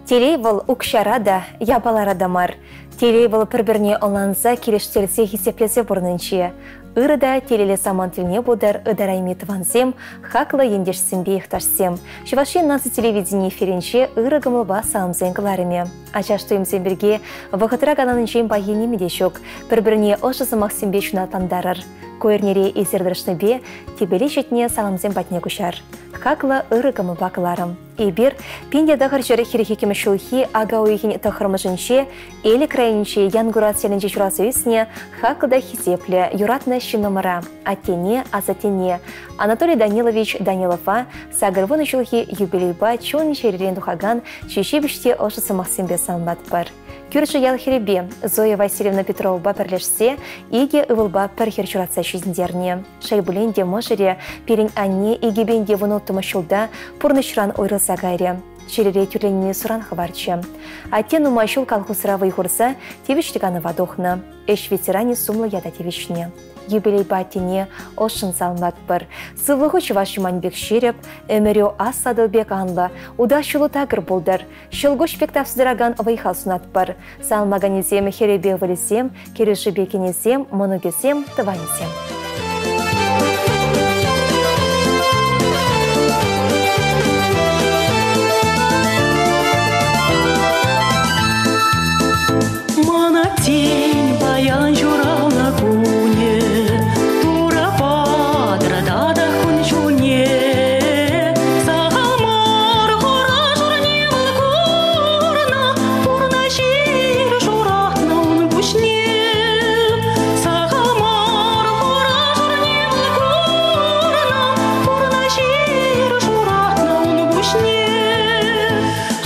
Телейвал укшарада, ябаларадамар. Телейвал пір-біріне оланса келештерсе хисеплесе бұрнынче. Ирыда телеле саман тіліне бодар ыдараймет ванзем, хақлы ендешсінбе ихташсем. Шываши насы телевидение эфирінше ырыгымылба саамзен кыларыме. Ачаштыйымзен бірге вақытыра гананынчен байыне медешок, пір-біріне ошысы максимбе шунатандарыр. Көйернере есердіршныбе тебеле жетіне саамзен батне күшар. Хақлы ырыгымылба кыларым. Эбир, пенде дағыр жері херехекемі шулхи ага ойхин тахырмыжынше, элі крайынче янгурат селінче журасы үсіне хақлыда хизепле, юратны шиномара, атене, азатене. Анатолий Данилович Данилова сагырвыны шулхи юбилейба чон шеререн духаган чешебіште ошысы мақсимбе салмат бар. Күрші ял херебе Зоя Васильевна Петрова пірлешсе, иге ывылба пір херчуратса жүзіндерне. Шайбуленде можыре перен анне игебенде вынуттымы шулда пурнышран ойрылса гайре. Черере тюрленіне суран хварчы. Аттен умайшул колхозравый хурса тевиштіганы вадохны. Эш ветеране сумлы яда тевишне. Юбилей баттене ошын салмат бір. Сывлығы чывашы манбек шереп, өмірі ас садылбек анлы, удашылы тағыр болдар. Шылғы шпектавсыдыраган вайхал сунат бір. Салмаганезем херебе вылесем, кереші бекенесем, моногесем, тыванесем. Тень баян журал на куне, тура падра дада кун чуне. Сагамар гора журне валкурна, пурна шир журахна он бушне. Сагамар гора журне валкурна, пурна шир журахна он бушне.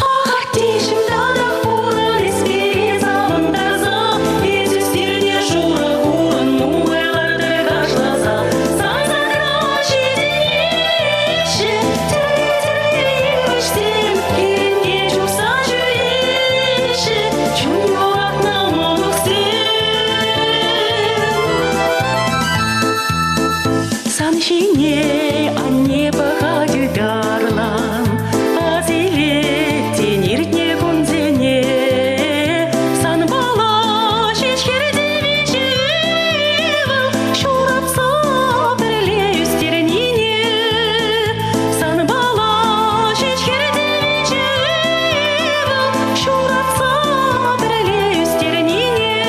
Ах, тишим дадах пурна лесвери завандарза. Саншине, а не походит дарлан, а зелете ниртне кунзене. Санбала шишкерде вечевал, шурапса прилею стернине. Санбала шишкерде вечевал, шурапса прилею стернине.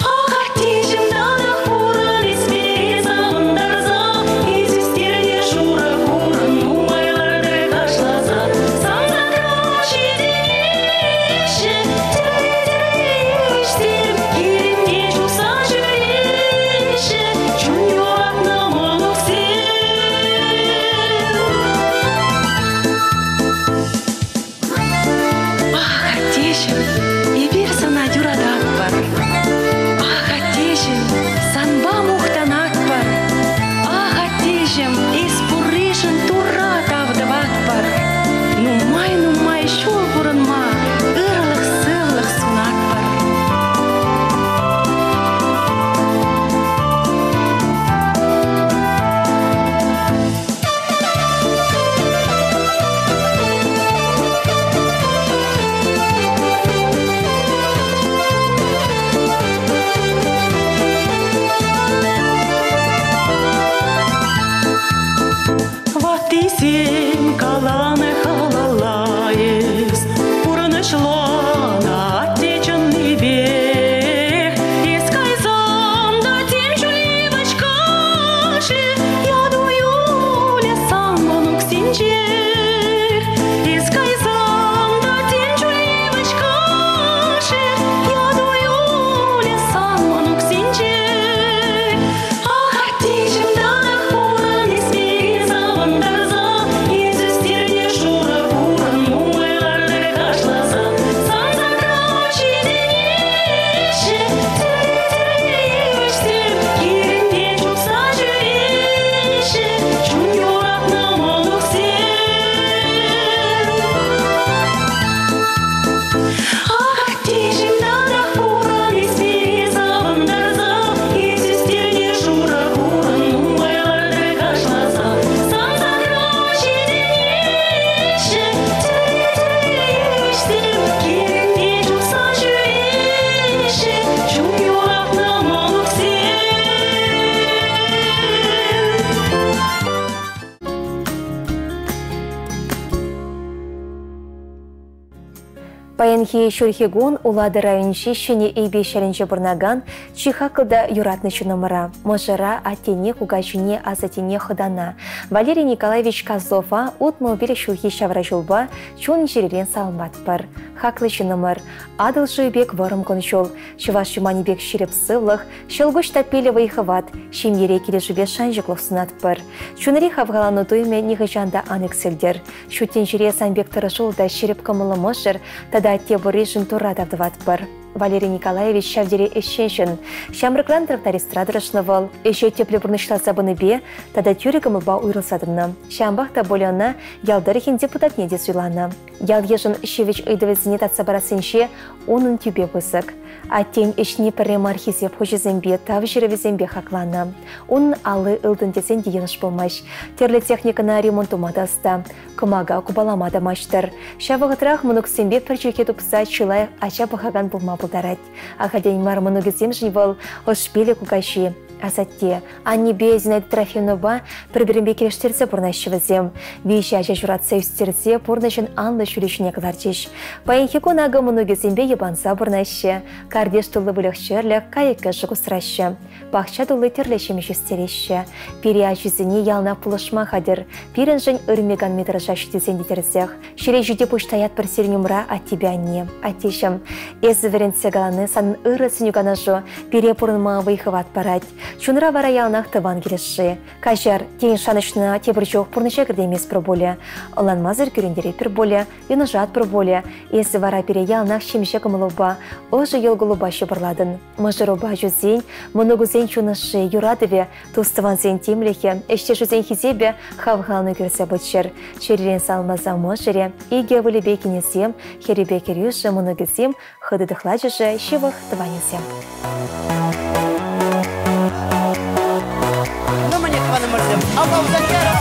Ах, артишем дадах пурали смеется. Паянхи шурхигун улады районши шене эйбе шаренче бурнаган чихакылда юратнычы номера. Можера атене кугачуне азатене ходана. Валерий Николаевич Козлова утмобиль шурхи шавра жулба чун жеререн салмат бар. Хаклычы номер. Адыл жуйбек варым кончол. Чуваш чуманибек ширеп сывлых. Шелгуш тапелі вайхават. Шимере келе жубе шанжыклық сунат бар. Чунри хавгалану туйме нихыжанда анекселдер. Шутен жере санбек тұрышылда ширеп кымылы можыр. Тада те бурежин тура давдыват бар. Валерий Николаевич шавдере эшеншін. Шамрыкран трактористрадырышнывал. Еще тепле бурнышласа бе, тада тюрикамылба уйрылсадымна. Шамбахта болена ялдарихин депутат неде суйлана. Ял ежін шевич ыйдывезіне татса барасынше, onun тюбе высык. А тень ешне піррем архизеп хожезембе тав жеревезембе хаклана. Он алы ылдын десен дейініш болмаш. Терлі техникана ремонтумадаста. Кымага кубаламада маштыр. Шавығытрах мұнуксембе пірчеке тупса чылай ача бұхаган болма бұлдарад. Ахаден мар мұнугізем жневал ошпелі кугаши. Асатте, аннебе Зинаида Трофимова бір-бірінбе келештерсе бұрнайшывызем. Вейші ажа журатса үстерсе бұрнайшын анлы шүрешіне кыларчыш. Паянхекон ағы мұнугізембе ебанса бұрнайшы. Кардеш тұлы бұлықшырлық кайықы жұғысырашы. Бақша тұлы терлешемеш үстереші. Пері ажызіне ялна пұлышма қадыр. Пирін жын үрмеган метража шүтезен детерсех. Шире жүде пұштаят бір серінімра аттебе анне. Аттешім, әзі веренсе галаны санын ұры сінюгана жо. Пері бұрынма вайхыват барад. Чунра вара ялнах тыван келеші. Кажар, тейін шанышына тебір жоқ пұрныша кірдемес бір боле. Оланмазыр көріндері пір боле, юнажат бір боле. Есі вара пере ялнах шемше кымылыба, ұжы елгылыба шыбырладын. Мұжыруба жүзен, мұнығызен чунышы юрадыве, тұстыван зен темлехе, әште жүзен хизебе хавғалны көрсе бұтшыр. Шеререн салмаза мұжыре, иге вылебе кенесем, херебе керюші мұнығызем, хыдыдықладжыжы шевық тыванесем. Allah uzaklara!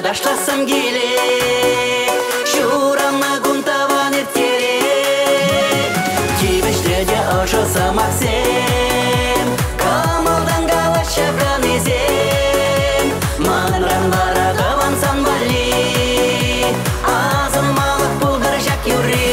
Дашласам келек, шурамна гунтаван ертерек. Тибештерде ошылса Максим, камалдан гала шабран езем. Манран бара кавансан бали, азын малық бұлғыр жак юри.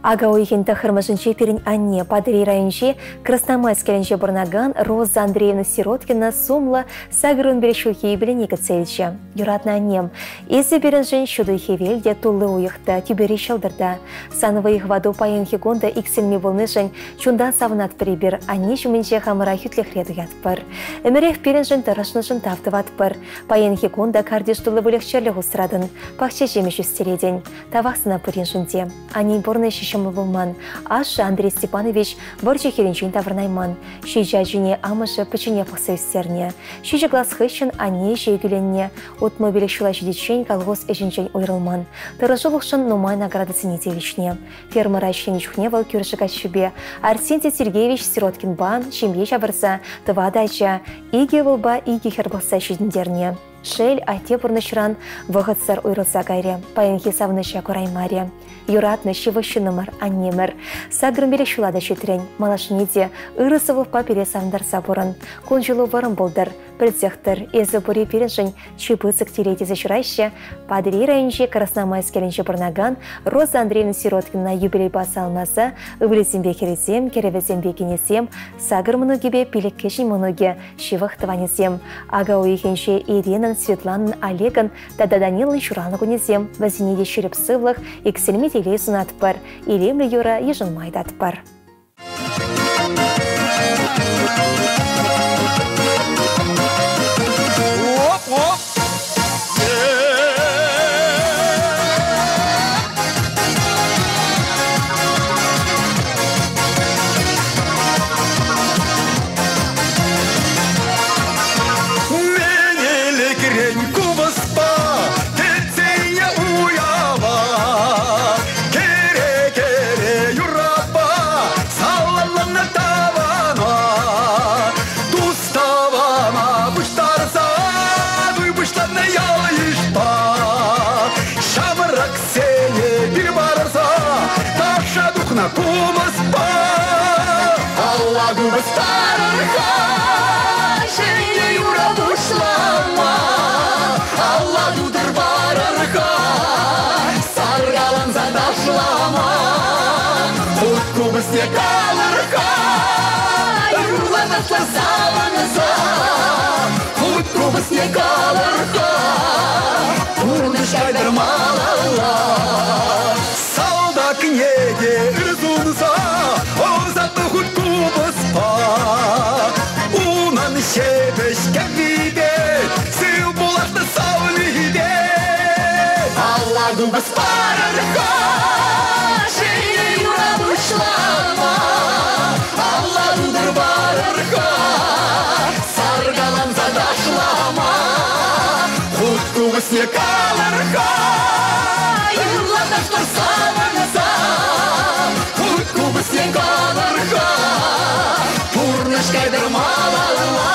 Ага уйхенті хырмышынче перін анне Падри районче Красномайск келенче бұрнаган Роза Андреевна Сироткина сумла сагырын берешухи біленекі цельче. Юратна аннем, езі берінжен шуды хевелде тулы уйықты тюбері шалдырда. Санывы их ваду паенхи гонда иксельме болнышын чундан савынат прибір, анне жүменче хамыра хүтлехреду ятпыр. Эмерех берінжен тарашнышын тафтыватпыр. Паенхи гонда кардеш тулы бүлікчерлі ғустырадын, пақча жемеш үстереден. Тавақсына пыренжінде. Анне борны Булман, аш Андрей Степанович борче херенчен таврнайман. Шейжа жіне амышы пычыне пықсы үстерне. Шейжа глаз хыщын ане жейгіленне. Утмобилі шула жедетчен колгос эжінчен ойрылман. Тырыжылықшын нумай наградыцыне девичне. Фермера шенечухне вал күрші качшыбе. Арсентий Сергеевич Сироткин бан, шемье жабырса, тыва дача. Иге вылба, иге хербылса шедіндерне. Шель айте бұрнышыран вғытсар ойрылса гайре. Паянхи савныша көраймаре. Юратны шивышынымыр, аннемір. Сагрымбелі шулада шетрен. Малашынеде ырысывы папере савындарса бұрын. Кол жылу варым болдыр. Бірдзектір, езі бұре періншін чипыцық теретезі шырайшы. Падри районче Красномайск келенче бұрнаган Роза Андреевна Сироткина юбилей басы алмасы, өвілесембе кересем, керевесембе кенесем, сагыр мұнугебе пилік кешін мұнуге, шивық тыванесем. Ага уйхенше Иринан, Светланын, Олеган, Дада Данилын шураны күнесем, вазинеде шүріп сывлық, ексельме телей сунатпар, илемлі юра ежін майдатпар. Салдак неге ырзунса, озатты хутку быспа. Унан шебеш кәвибе, сыл булашты саулибе. Алладу быспарырға, шейне юраду шлама. Алладудыр барырға, саргалан задашлама. Хутку бысне калырға, юрлада штурсаланса. Хутку бысне калырға, пурнышкайдыр малалла.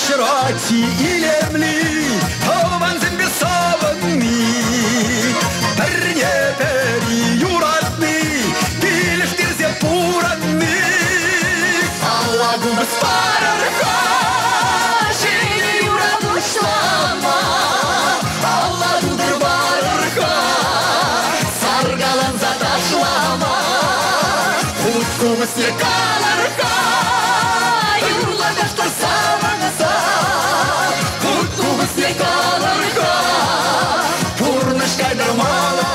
Ширати илемли, алванзен бесаванни. Перне пери юратны, билештирзе пуранны. Аллагу беспарырға, шейне юраду шлама. Алладудыр барырға, саргалан задашлама. Хутку бісне калырға, юрлада штурсаланса. не калырға, Пурныш кайдырмала.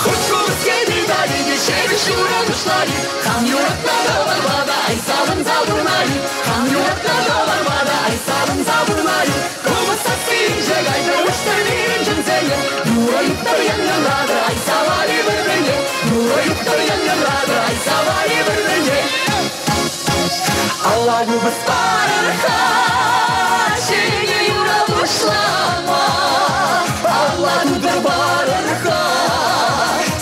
Хуткубыз кедидали, дешеві шуранушлari, Хан юратна доларвада, ай салым залбырнari, Хан юратна доларвада, ай салым залбырнari, Кубыз саскин жегайды, уштырнирин жынзейе, Юра юктар янганлады, ай савали бірдіңе, Юра юктар янганлады, ай савали бірдіңе. Алла кубыз барырға, Шеге юра бұшлама, Алла кубыз барырға,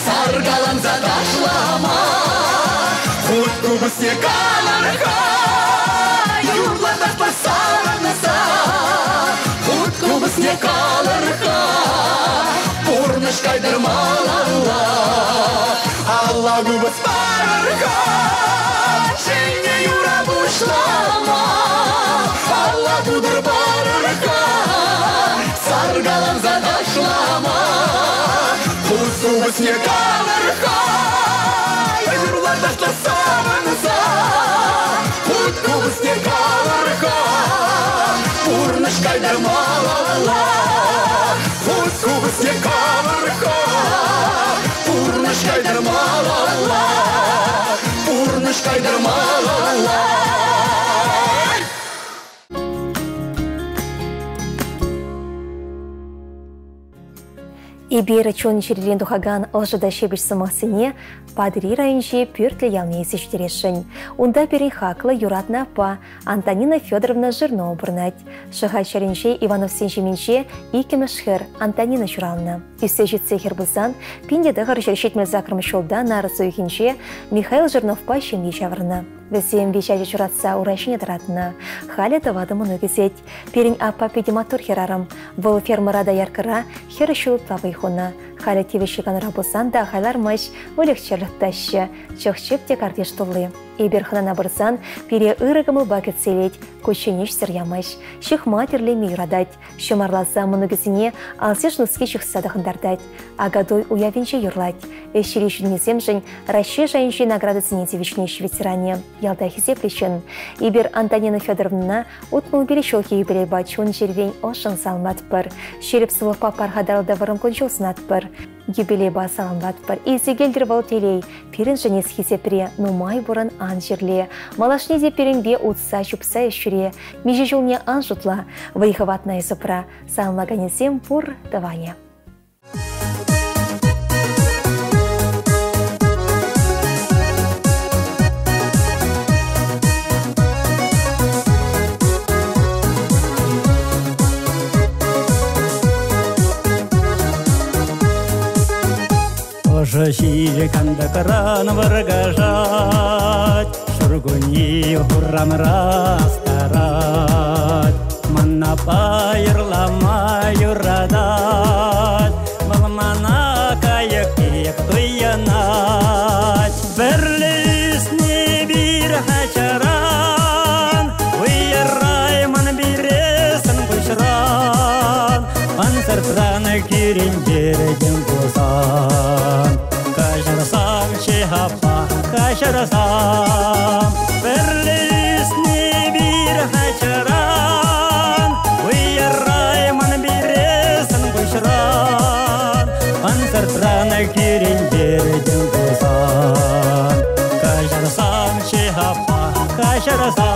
Саргаланса ташлама, Хуткубыз не калырға, Юрларда пасарынса, Хуткубыз не калырға, Пурныш кайдырмала. Алла кубыз барырға, Шеге юра бұшлама, Алла кудыр барырға, Саргаланса ташлама, Хуткубыз не калырға, Юрларда пасарынса, Хуткубыз не калырға, Пурныш кайдырмала. Хуткубыз не калырға, Пурныш кайдырмала, Пурныш кайдырмала. Ибера чон черелен тухаган алжыда шебеш самахсыне Падри районче пюртле ялне сештерешін. Унда перен хаклы юратна па Антонина Федоровна Жирнова бұрнать. Шыға шаренче Иванов сенчеменче икемешхер Антонина Журална. Үссе жетсе хербузан пиндедіғыр жершетмел закрым шолда нары сойхенче Михаил Жирнов па шемге шавырна. Весем вещаде чуратса урайшыне таратына. Халя тавады мұны кезет. Перен апа педиматур херарым. Бұл фермарада яркыра хері шулып плавайхуна. Халя тевещиган рабусан да хайлар мыш өлікчерлік тащы. Чықшып те кардеш тұлы. Иберханана бұрсан пере ырығымыл бакет селет. Көшенеш сірямыш. Шық матерлі мейрадать. Шымарласа мұны кезіне алсеш нұске шықса дақындардать. Агадой уявенше юрлать. Эшері жүнесем жын Раши жайынше наградысыне тевешнеш ветеране. Ялда хизеплешін. Ибер Антонина Федоровна утмыл берешелке ебелей бачун жервень ошын салмат бір. Шеріп сылықпа пархадалда варым кончылсынат бір. Юбилей ба саламбат бір. Изегелдір бол телей. Перін женес хизепре нумай бұрын ан жерле. Малашне де перінбе утса шупса ешіре. Меже жолне ан жұтла. Вайхаватная сыпра. Салмаганесем пур даване. Шире канда кран варгажать, Шургуни хуррам растарать, Манна пайырлама юрадать, Малмана каяк кек туянать. Берлисни бир хачаран, Уйаррайман биресін кушран, Пансартраны кирендерден бозан. Кашарсам чехапа, кашарсам, Берлисни бир хачаран, Уйаррайман биресін кушран, Пансартраны кирендерден бозан. Кашарсам чехапа, кашарсам.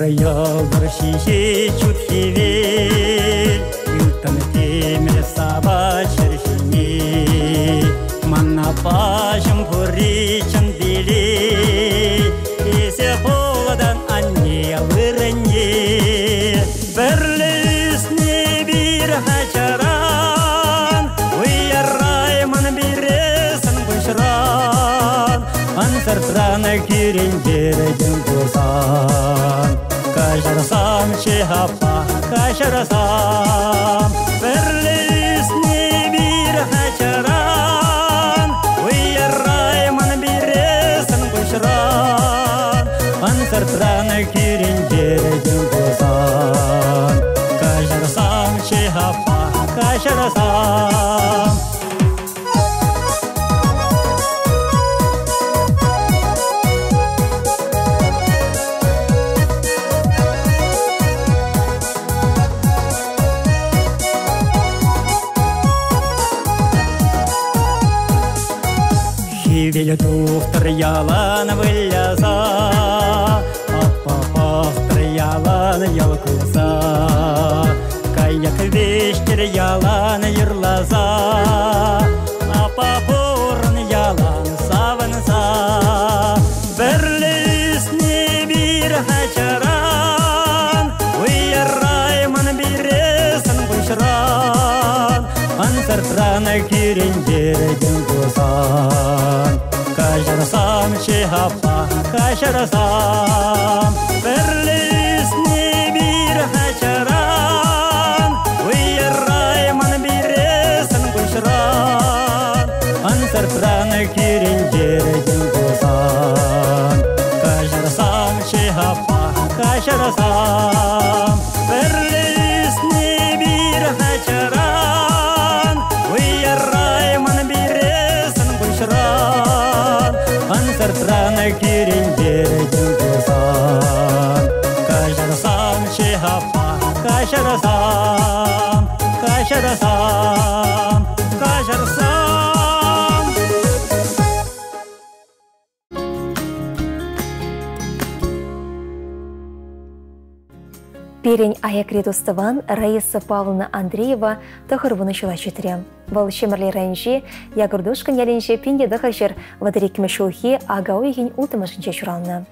Yıldır şişe çutkivel, Ültün temel sabah şerşini, Manna başım puri çandili, Ese poldan anne vırınye, Berlisni bir haçaran, Uyarrayman biresin kuşran, Ansartrana kirenderden bozan. Кашарсам чехапа, кашарсам, Берлисни бир хачаран, Уйаррайман биресін кушран, Теле доктор ялан выляза, аппапастыр ялан ялкылса, каяк вечер ялан йырлаза, апапорын ялан савынса. Бірлесіне бір хачаран, уйараймын бересін бұшыран, ансыртраны керендердің көзан. Кашарсам чехапа, кашарсам, бірлесіне бір хачаран, уйараймын бересін бұшыран, ансыртраны керендердің көзан. Кашарсам чехапа, кашарсам, бірлесіне бір хачаран, уйараймын бересін бұшыран, ансыртраны керендердің көзан. Кашарсам чехапа, кашарсам, кашарсам, кашарсам. Перень аякрет уставан Раиса Павловна Андреева тахырвуны чула чүтірем. Вал шемірлі райынжи, ягырдушкан ялінжи пенде дақашыр вадарекімі шулхи агау еген ултымышынче чуралны.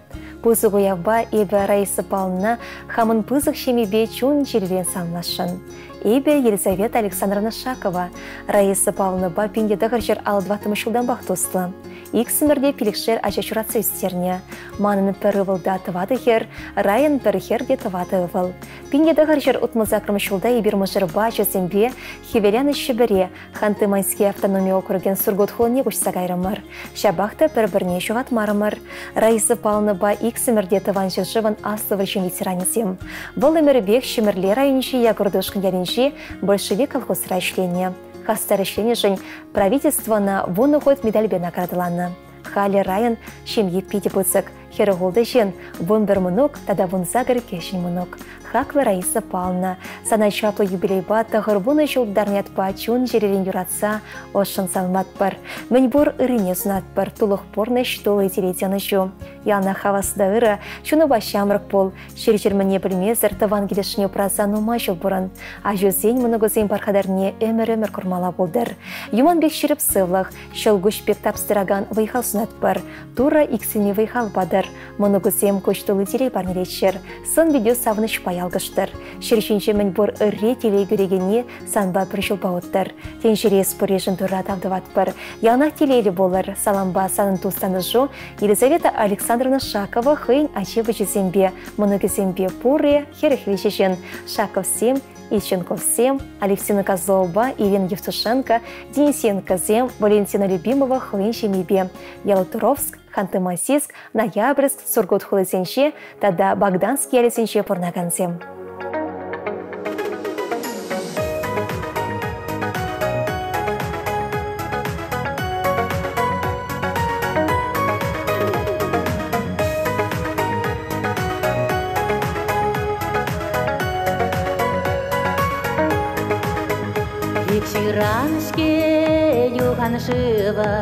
Пызы гоявба эбі Раиса Павловна хамын пызық шемебе чун жерден самлашын. Эбі Елизавета Александровна Шакова Раиса Павловна ба пенде дақашыр алыдватымы шулдан бақтусты. Иксімірде пілікшер ача чуратса үстерне. Манын пәрі вылда тывады хер, райын пәрі хер де тывады выл. Пенде дақашыр ұтмызақырмы шулда ебір мұжыр ба жөзімбе хевеляны шебере Ханты Майский автономия округен сургут холыне күшса гайрымыр. Шабақты бір-бірне жуғат марымыр. Раиса Павловна ба иксімірде тыван жығжывын асты віршін ветеранесем. Бұл өмірбек шемірлер райынши ягырдышқын ялінши большевик колхоз райшлене. Хастар ішлене правительство на вуны ход медальбе наградыланы. Хали райын шемье пиде бұцық. Хері голды жен, вон бір мұнық, тада вон загыр кешін мұнық. Хаклы Раиса Павловна, сана шаплы юбилейба тағырбуны жылдарнет ба чун жеререн юратса, ошын салмат бар. Мен бұр ырыне сунат бар, тулық порны штолы телетені жу. Яна хавасыда ыры, чуны башамрық бол, шер-жер мне білмезір тыван келешіне праса нума жыл бұрын. А жүзен мұнығызен барқадарне өмір-өмір құрмала болдыр. Юман бек шеріп сывлық, шылгүш бек тапстыраган вайхал сунат бар, тура иксіне вайхал бадыр. Мұнығызем көштолы телей барнеретшер, сын видео савыныш паялғыштыр. Шершенше мен бұр ұрре телей көрегене санба бір жыл бауыттыр. Теншере спорежін тұра тавдыват бір. Яна телейлі болыр, саламба санын тустаны жу, Елизавета Александровна Шакова хыйн ачевы жезембе, мұнығызембе пурре, херехвешешен, Шаков сем, Ильченков сем, Алевсина Козлова, Ирина Евтушенко, Денисенко зем, Валентина Любимова хыйн шемебе, Ялотуровск, Ханты-Мансийск, Ноябрьск, Сургут хулысенше, тада Богданский ялесенше порнаганзем. Раншке юхан жива,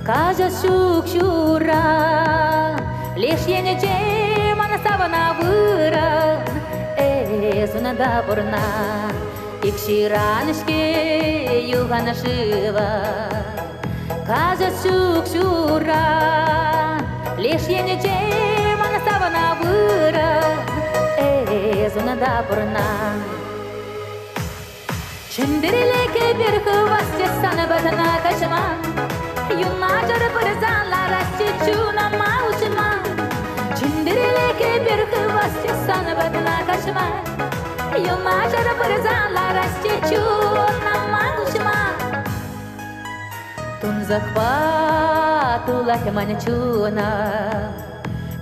кажа шук шура, лишь ене чемана савана выра, зуна да бурна. Икши раншке юхан жива, кажа шук шура, лишь ене чемана савана выра, зуна да бурна. Чендерелеке bir hıvasçı sana badana kaçma, Yunlarca pırzalar asçı çunama uçma. Çendereleke bir hıvasçı sana badana kaçma, Yunlarca pırzalar asçı çunama uçma. Tun захватулах мене чуна,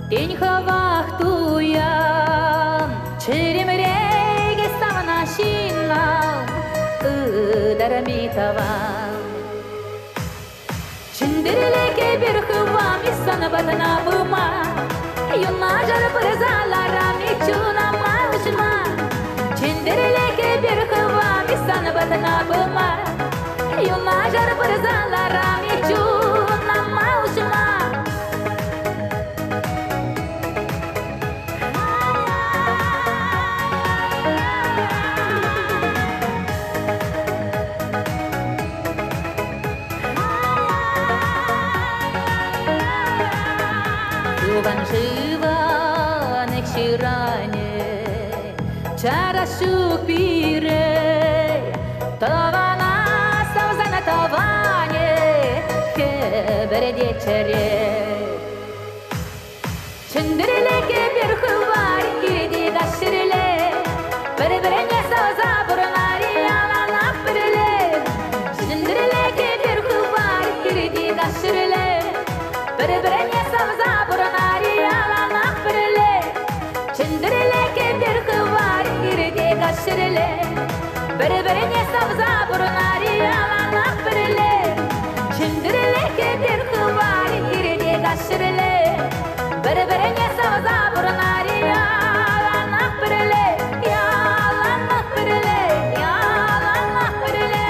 Тень хавах туян, Черемреге ставана шинна, Дарамитава. Чендерелеке bir hıvam sana badana bıma, Yunlarca pırzalar çunama uçma. Çendereleke bir hıvam sana badana bıma, Yunlarca pırzalar çunama Янчане, чарашук пирей, тавана саузана таване, хебереде чере. Чындырылеке бир хывар кириди дашырле, бір-біріне сауза бұрынари аланақ бірле. Чындырылеке бир хывар кириди дашырле, бір-біріне сауза бұрынари аланақ бірле. Чындырылеке бир хывар кириди дашырле, бір-біріне сауза бұрынари аланақ бірле. Чындырылеке бир хывар кириди дашырле, бір-біріне сауза бұрынари аланақ бірле. Яланақ бірле, яланақ бірле.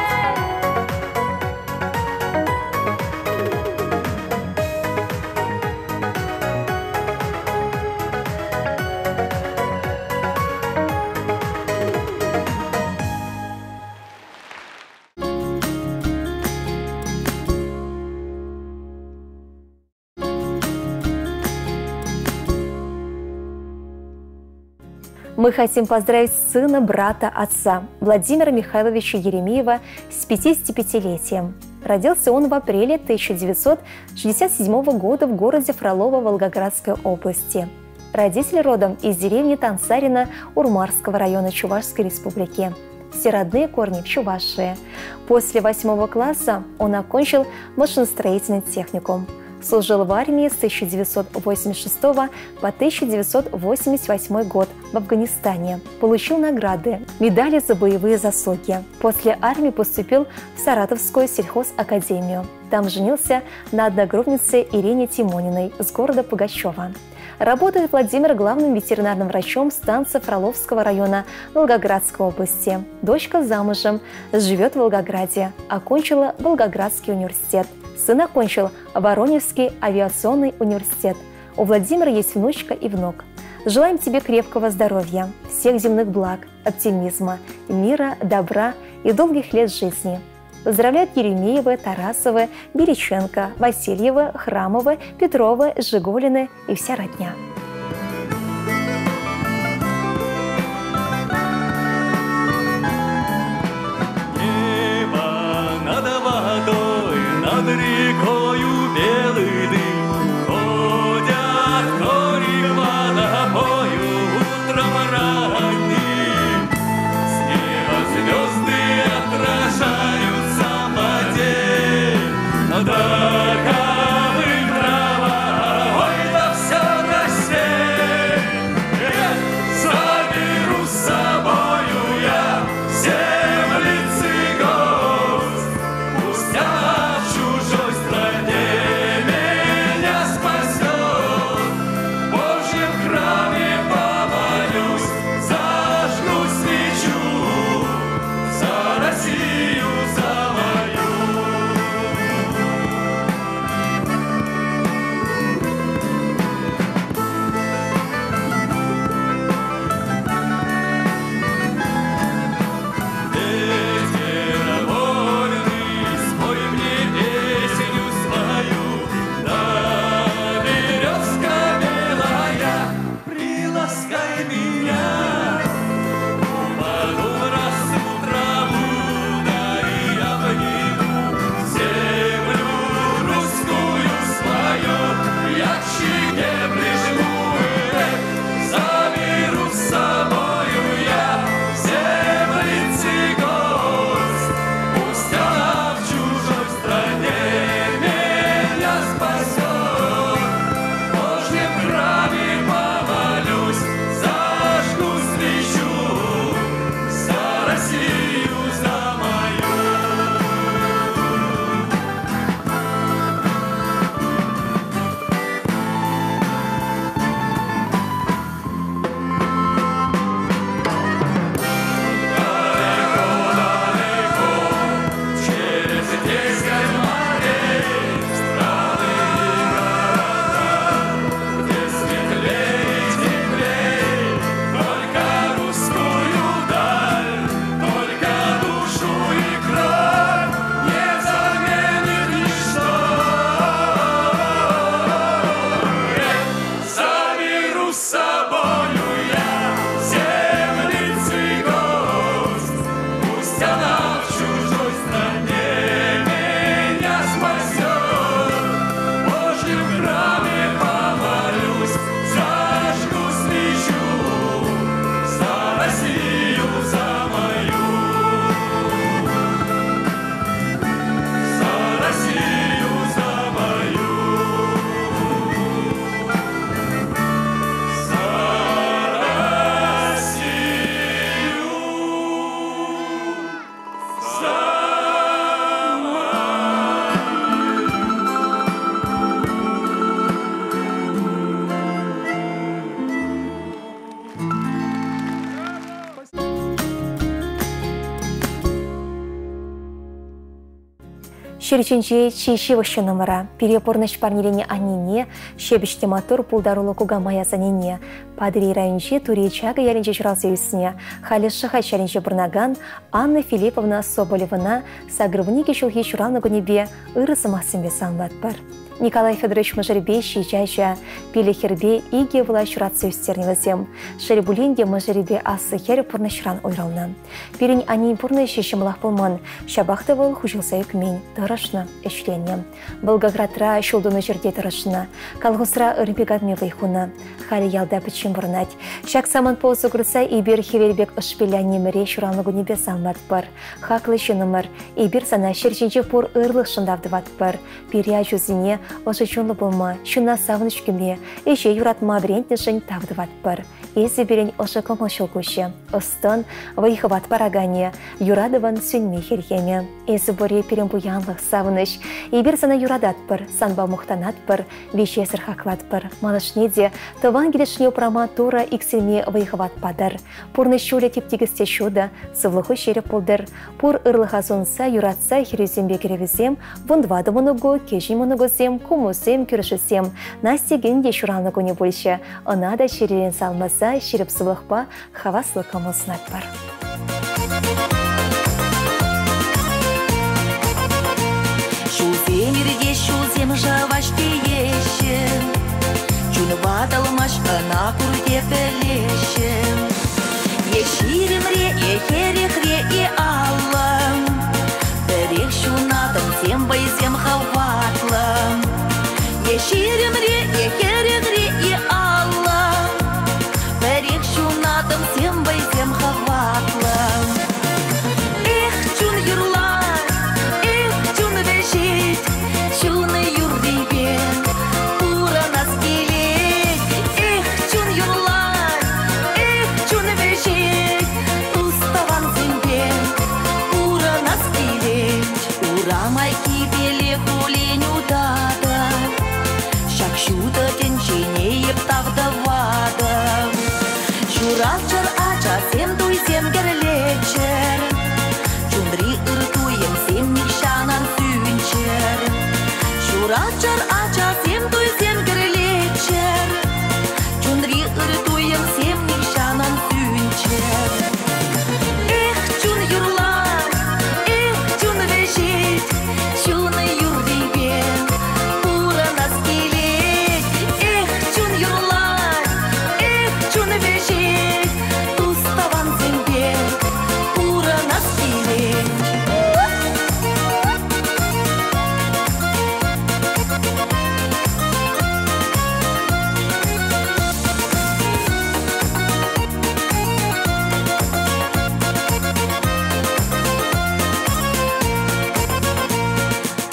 Мы хотим поздравить сына, брата, отца Владимира Михайловича Еремеева с 55-летием. Родился он в апреле 1967 года в городе Фролово Волгоградской области. Родители родом из деревни Тансарина Урмарского района Чувашской республики. Все родные корни в Чувашии. После 8 класса он окончил машиностроительный техникум. Служил в армии с 1986 по 1988 год в Афганистане. Получил награды, медали за боевые заслуги. После армии поступил в Саратовскую сельхозакадемию. Там женился на одногруппнице Ирине Тимониной с города Пугачева. Работает Владимир главным ветеринарным врачом станции Фроловского района Волгоградской области. Дочка замужем, живет в Волгограде, окончила Волгоградский университет. Сын окончил Воронежский авиационный университет. У Владимира есть внучка и внук. Желаем тебе крепкого здоровья, всех земных благ, оптимизма, мира, добра и долгих лет жизни. Поздравляют Еремеевы, Тарасовы, Береченко, Васильевы, Храмовы, Петровы, Жиголины и вся родня. Над рекою белый дым ходят кони к водопою утром ранним. С неба звезды отражаются в воде, но таковы трава, ой, да все на свете. Заберу с собою я землицы гость, пусть она в чужой стране меня спасет. В Божьем храме помолюсь, зажгу свечу, за Россию, за мою. Ветер вольный, спой мне песню свою, да березка белая, приласкай меня. Упаду в росу траву, да и обниму землю русскую свою, я к щеке прижму, заберу с собою я землицы гость, пусть она в чужой стране меня спасет. В Божьем храме помолюсь, Шерченче чишивышы номера, перепорныш парнелене анине, шебіште матур пулдарулы куга маясанене, падри районче туречага ялінче журалсы үсіне, халешыға шаренче бұрнаган Анна Филипповна Соболевна сагрывнике шулхи шуралны гунебе ырысы мақсымбе салмат бар. Николай Федорович Мажарбе шичайша пилехербе иге вла шуратсы үстерневізем. Шарибулинде Мажарбе асы хер пурнашран ойрална. Перень ани пурны шешімлах пылман, шабақты выл хужылса үкмен, тұрышны, үшлене. Волгоградра шулдуны жерде тұрышны, колхозра ырмпегадме вайхуна. Хали ялда пічім бұрнат. Шак саман полсы күрса ибір хевербек ұшпеля неміре шуралны гунебе салмат бар. Хаклы шынымыр, ибір сана шерченче пур ырлық шындавдыват бар. Пиря жүзіне Ошы чунлы болма, шуна савыныш күме, еше юратма брентнішін тавдыват бар. Есі берен ошы комылшыл көші. Остан вайхыват парагане, юрадыван сүнме херхеме. Есі боре перен буянлық савыныш. Ибір сана юрадат бар, санба мұқтанат бар, вешесір хаклат бар. Малышнеде, таван келешіне упрама тура иксілме вайхыват падар. Пурны шуле тептегісте шуда, сывлығы шеріп болдыр. Пур ырлыға сонса юратса херезембе керевізем, вундвады мұнығу, кежі мұнығызем, кумусем, күрішісем. Настеген де шуралны көне больше. Она да шеререн салмаса, шеріп сывлықпа, хаваслы комылсынат бар. Шуземерге шузем жаваште ешім, Чуны бадалмаш ана күрде білешім. Еширемре, ехерехре и аллам, Бірек шунадым зем байзем хаватлам. Еширемре, ехерехре и аллам, Бірек шунадым зем байзем хаватлам. Эх, чун юрлар, эх, чун вешит, чуны юрдибен, ура нас келет. Эх, чун юрлар, эх, чун вешит, уставан зембен, ура нас келет. Ура майки беле кулень удада, шак шуда тенчене ептавда вада. Шуралчар ача сем дуй сем герлечер, Чундри ыртуем сем никшанан сүйнчер. Шуралчар ача сем дуй сем герлечер, Чундри ыртуем сем никшанан сүйнчер. Эх, чун юрлар, эх, чун вешит, чуны юрдибен, ура нас келет. Эх, чун юрлар, эх, чун вешит, уставан зембен, ура нас келет.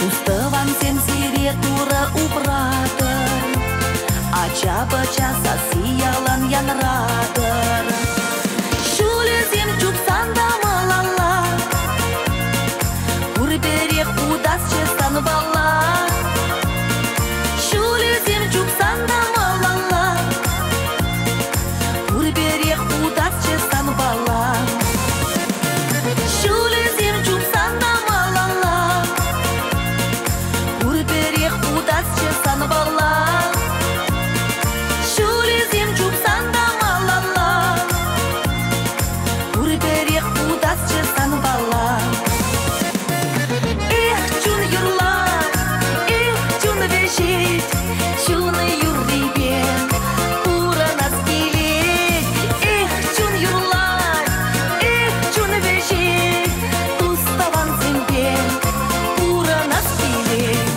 Уставан сем сире тура упратыр, Ача-бача сасиялан янрадыр. Шуле сем чупсан да малала, Курберех удас чесан бала. Шуле сем чупсан да малала, Курберех удас чесан бала. Шуле сем чупсан да малала, Курберех удас чесан бала. Шуле зем чупсан да малала, Курберех удас чесан бала. Эх, чун юрлар, эх, чун вешит, Чуны юрдибен, ура нас келет. Эх, чун юрлар, эх, чун вешит, уставан зембен, ура нас келет.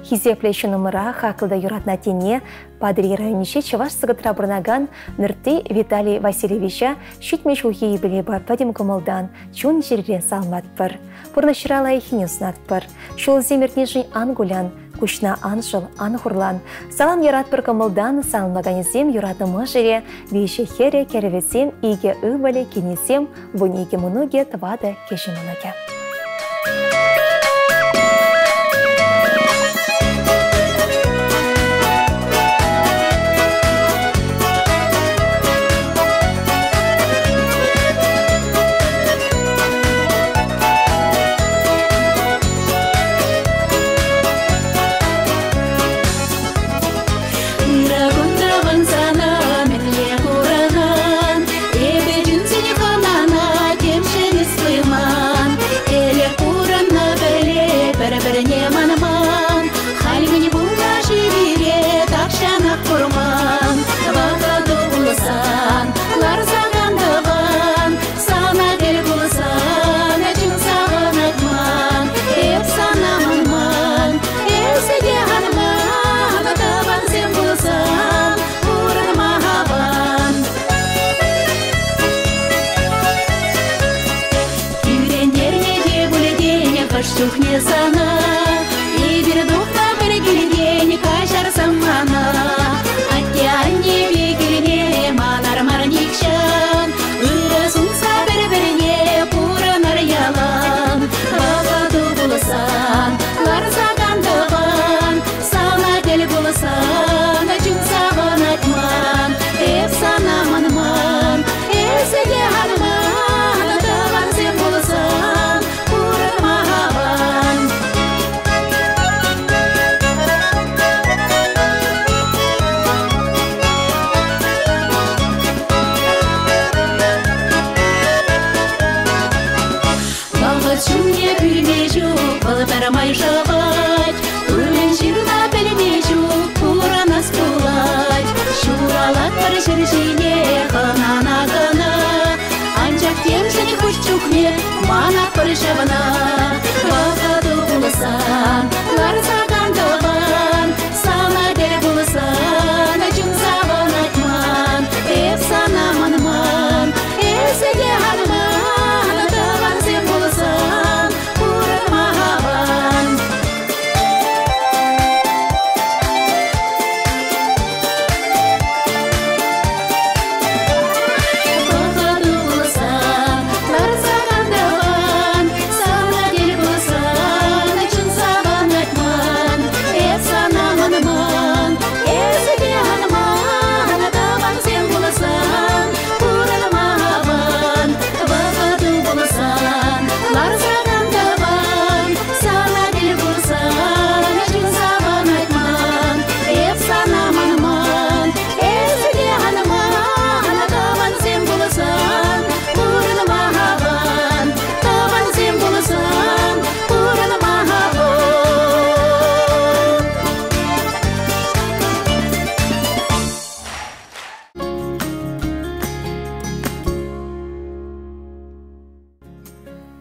Хизеплеші номера хақылда юратна тене, падри районише Чаваш сығытра бұрнаган Нұрты Виталий Васильевича шүтмеш ұхи біле бар падим көмілдан чун жерден салмат бір. Бұрнашырала ехіне ұснат бір. Шол земертнежін ангулян, кушна аншыл, анхурлан. Салам ярат бір кымылдан, салмаганезем юратны мыжыре, вейші хере керевесем, иге ывале кенесем, вуниге мунуге твады кешімініге. Шухне сана, и бердухна берегине, кашар самана, атяне бегине, манар марникшан, ырасунса берберне, пура нарялан, бабаду буласан, ларсаган даван, сана дел буласан, ачунсаван атман, эпсана манман, эсеге ханман, даван сем буласан, пура махаван. Шумне пельмешу, полотарамай жавать, Улен ширна пельмешу, пура нас пулать, Шуралат парышершине, ханана гана, Анчак темши не хуш чухне, мана парышавана, Бахаду буласан, ларсаган даван, Сана деле буласан, ачунсаван атман, Эпсана манман, эсеге ханман, Даван сем буласан, пура махаван. Бахаду буласан, ларсаган даван, Сана деле буласан, ачунсаван атман, Эпсана манман, эсеге ханман, Даван сем буласан, пура махаван. Бахаду буласан, ларсаган даван, Сана деле буласан, ачунсаван атман, Эпсана манман, эсеге ханман, Даван сем буласан, пура махаван. Даван сем буласан, пура махаван.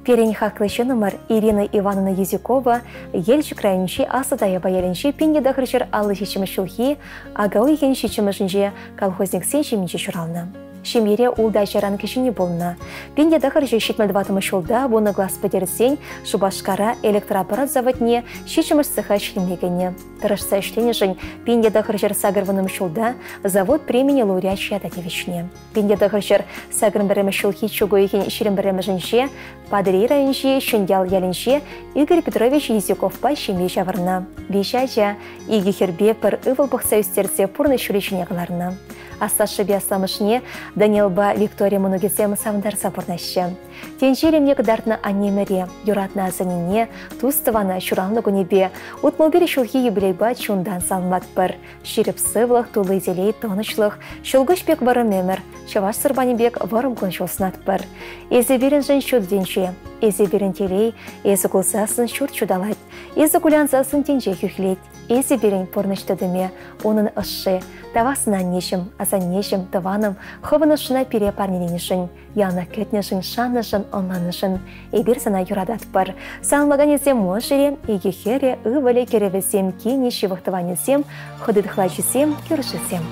Перень хаклышы номер Ирина Ивановна Язюкова, ел жүкрайынши асыдая баялынши пенде дақыршыр алы шешімі шылхи, агау еген шешімі жынже колхозник сен шеменші шыралны. Шемере улда жаран кешіне болна. Пенде дақыршы шетмел дватымы шылда бұны глаз пәдерсен Шубашкара электроаппарат заводне шешіміш сыха шлемегені. Тұрышса іштені жын пенде дақыршыр сагырвыным шылда завод премені лауреат шиятатевичне. Пенде дақыршыр сагырын бірімі шылхи чугу еген шерін бірімі жынше Падырей районши шундял ялінше Игорь Петрович Язюковпа шеме жавырна. Бешача игі хербе пір ывыл бұқса үстерсе пұрны шүрешіне қыларына. Асташы биасламышне Даниэлба Виктория Мунугесем савындар сапырнашы. Тенжелемне кыдартны аннемере, юратна азанине, тустывана шуралны гунебе, утмобері шулхи юбилейба чундан салмат бір. Шеріп сывлық, тулы зелей тонышлық, шулгыш бек бары мемір, чаваш сырбани бек варым күн шулснат бір. Эзі берін жын шуд денше, эзі берін телей, эзі кулсасын шур чудалайт, эзі кулянсасын тенже хүхлейт, эзі берін порнышты деме, оның ұшы, тавасына нешім, азан нешім, таваным, хывынышына пере парнеленішін, яна кетнешін, шанышын, онланышын, эбір сана юрадат бар. Салмаган есем можере, еге хере, ывале керевесем, кені шивықтыванесем, хыдыдықлачысем, керішісем.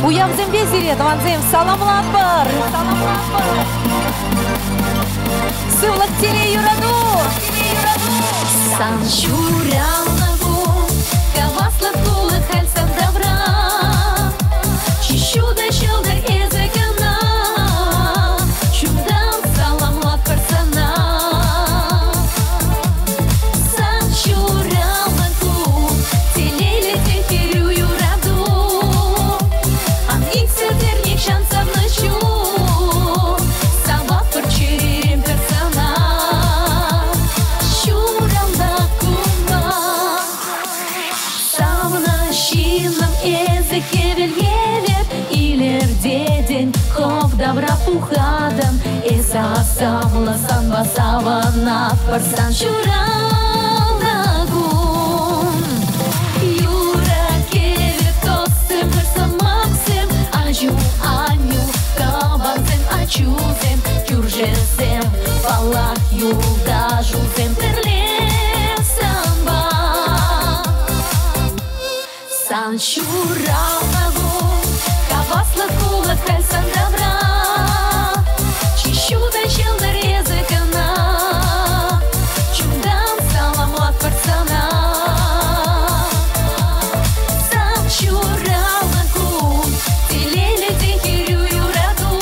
Уямзем безере, таванзем, саламлан бар! Сывлық теле юраду! Сан шур ухадам, эса самласан басаванат парсан шуранагун. Юра кеве тостым кырсамаксым, ажу аню каванзем ачузем, кюржезем балах юлда жузем терлесамба. Сан шуранагун, кавасла кула кальсан добра, чищуда челдар языкана, чудан саламат парсана. Сан шуранагун, телели тихирю юраду,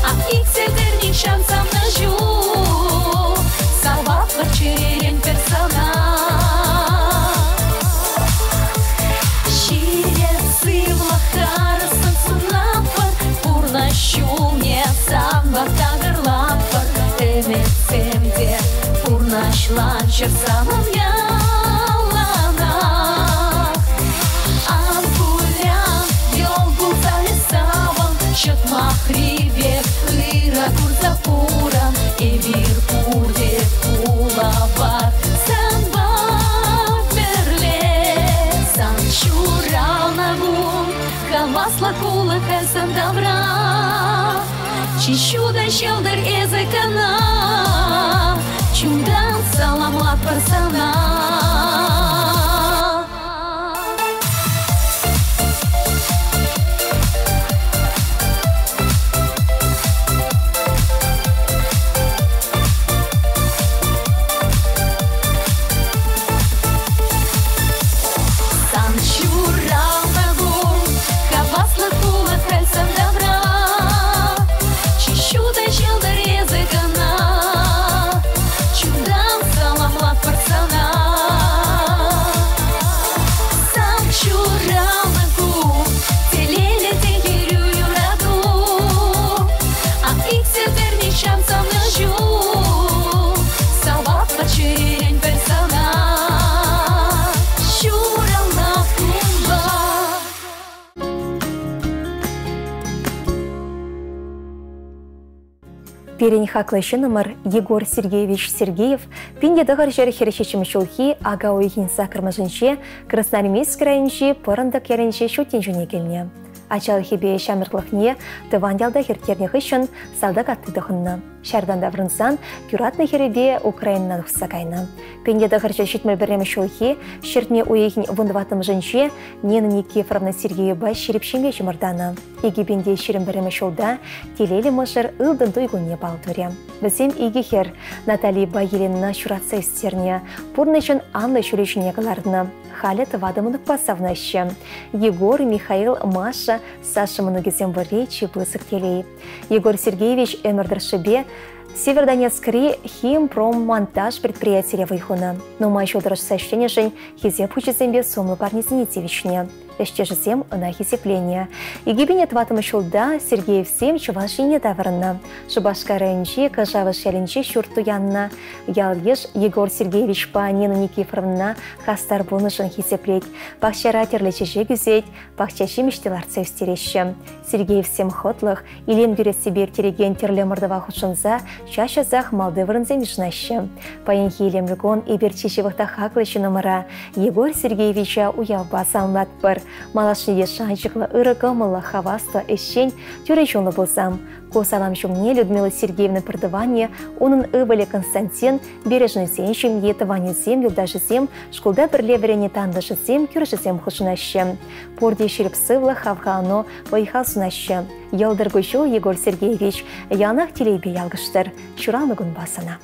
а их седерник шансам нажу, салват варчерен персона. Пурнашланчер самым ялана, Ангулян елгу залесаван, Чет махривек ыра курзапуран, Эвир пурдек кулавар, Санба перле, Сан шуранагун, Кавасла кула кальсан добра, Чищуда щелдер языкана, чудан саламат парсана. Сан шуранагун, кавасла кула кальсан добра, чищуда щелдер языкана, чудан саламат парсана. Сан шуранагун, телели тихирю юраду, а их седерник шансам нажу, салват варчерен персона. Шуранагунба. Перень хаклышы номер Егор Сергеевич Сергеев пинде дагар жер херечечим шулхи ага ойхин сакырмажынче Красноармейск районче порындык яренче шутен жөне келне. Ачал хебе шамырклыхне тыван ялда хертернех үшін салдак атты дұхынна. Шарданда врынсан кюратны херебе Украинна дұқсакайна. Пенде дагар жер шетмел береме шулхи шертне ойхин вындватым жынче Нина Никифоровна Сергеева шерепшеме жымырдана. Иги пенде шерім береме шулда телели мышыр ылдын туйгуне балтуре. Бізем иги хер Наталья Елена шуратса истерне, пурнышын Анна шурешіне калардына. Халя тывадымынық пасавнаще. Егор, Михаил, Маша, Саша мұнығызем варечи бұсық телей. Егор Сергеевич өмірдіршібе Севердонецкри химпроммонтаж предприятия выйхуна. Но майшо дрожь сощенежень хизеп учезембе сомлы парнизинитевичне. Эште жезем на хизепление. И гибинет ватым шулда Сергеев сем чувашине таврна. Шубашка районче кажавы шелинче шурту янна. Ялеш Егор Сергеевич па Нина Никифоровна хастар бунышын хизеплеть. Пахчара терлечеже гюзеть, пахчаши мечтеларца истереща. Сергеев сем хотлых, илен гюрет себе тереген терле мордова худшынза, чаще зах малды врынзе мишнаща. Паянхи илемлюгон и берчищевых хаклыщы номера Егор Сергеевича уявба салмат бар. Малашниде шанчықлы ырыгымылы хаваста эшчен тюречонлы болсам. Косалам шумне Людмила Сергеевна Продавание, онын ывыле Константин, бережный сеншим, етыване зем, даже зем, школда бірле верене тандышы зем, кюржы зем хушынаща. Порде шеріп сывлы хавхано вайхал сунаща. Ялдыр гүшо Егор Сергеевич, янах телейбе ялгыштыр, шурамы гүн басына.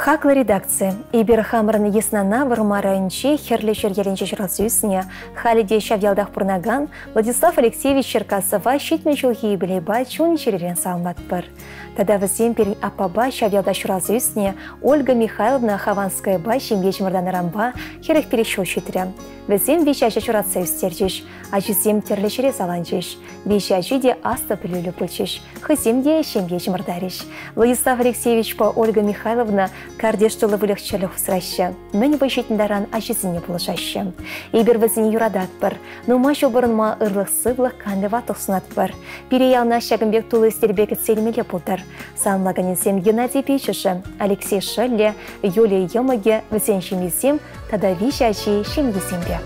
Хаклы редакция. Ибер хамрын еснана вармаранче херлешер еленче жырасюсне. Халиде шавьялдах пурнаган Владислав Алексеевич Черкасова щитмечул хиебелейба чун черерен салматпыр. Тада візем перін апаба шавьялда шырасюсне Ольга Михайловна Хованская ба шембеч мырданарамба херек перешел щитря. Візем вещача чурация устерчеш, а жізем терлешере саланчеш. Вещачи де аста пілілі пульчеш, хызем де шембеч мырдареш. Владислав Алексеевич па Ольга Михайловна кардештолы вылегчелі хусраща. Мәні бәшетіндаран ажызіне бұлышаща. Ибер візіне юрадат бір, нума шобырынма ырлық сывлық кандыва тұқсынат бір. Переялна шагымбек тулы істербегі цельмелі бұлдар. Санлаганесем Геннадий Пейчеші, Алексей Шелле, Юлия Емаге, візен шемесем, тада вишачи шемесембе.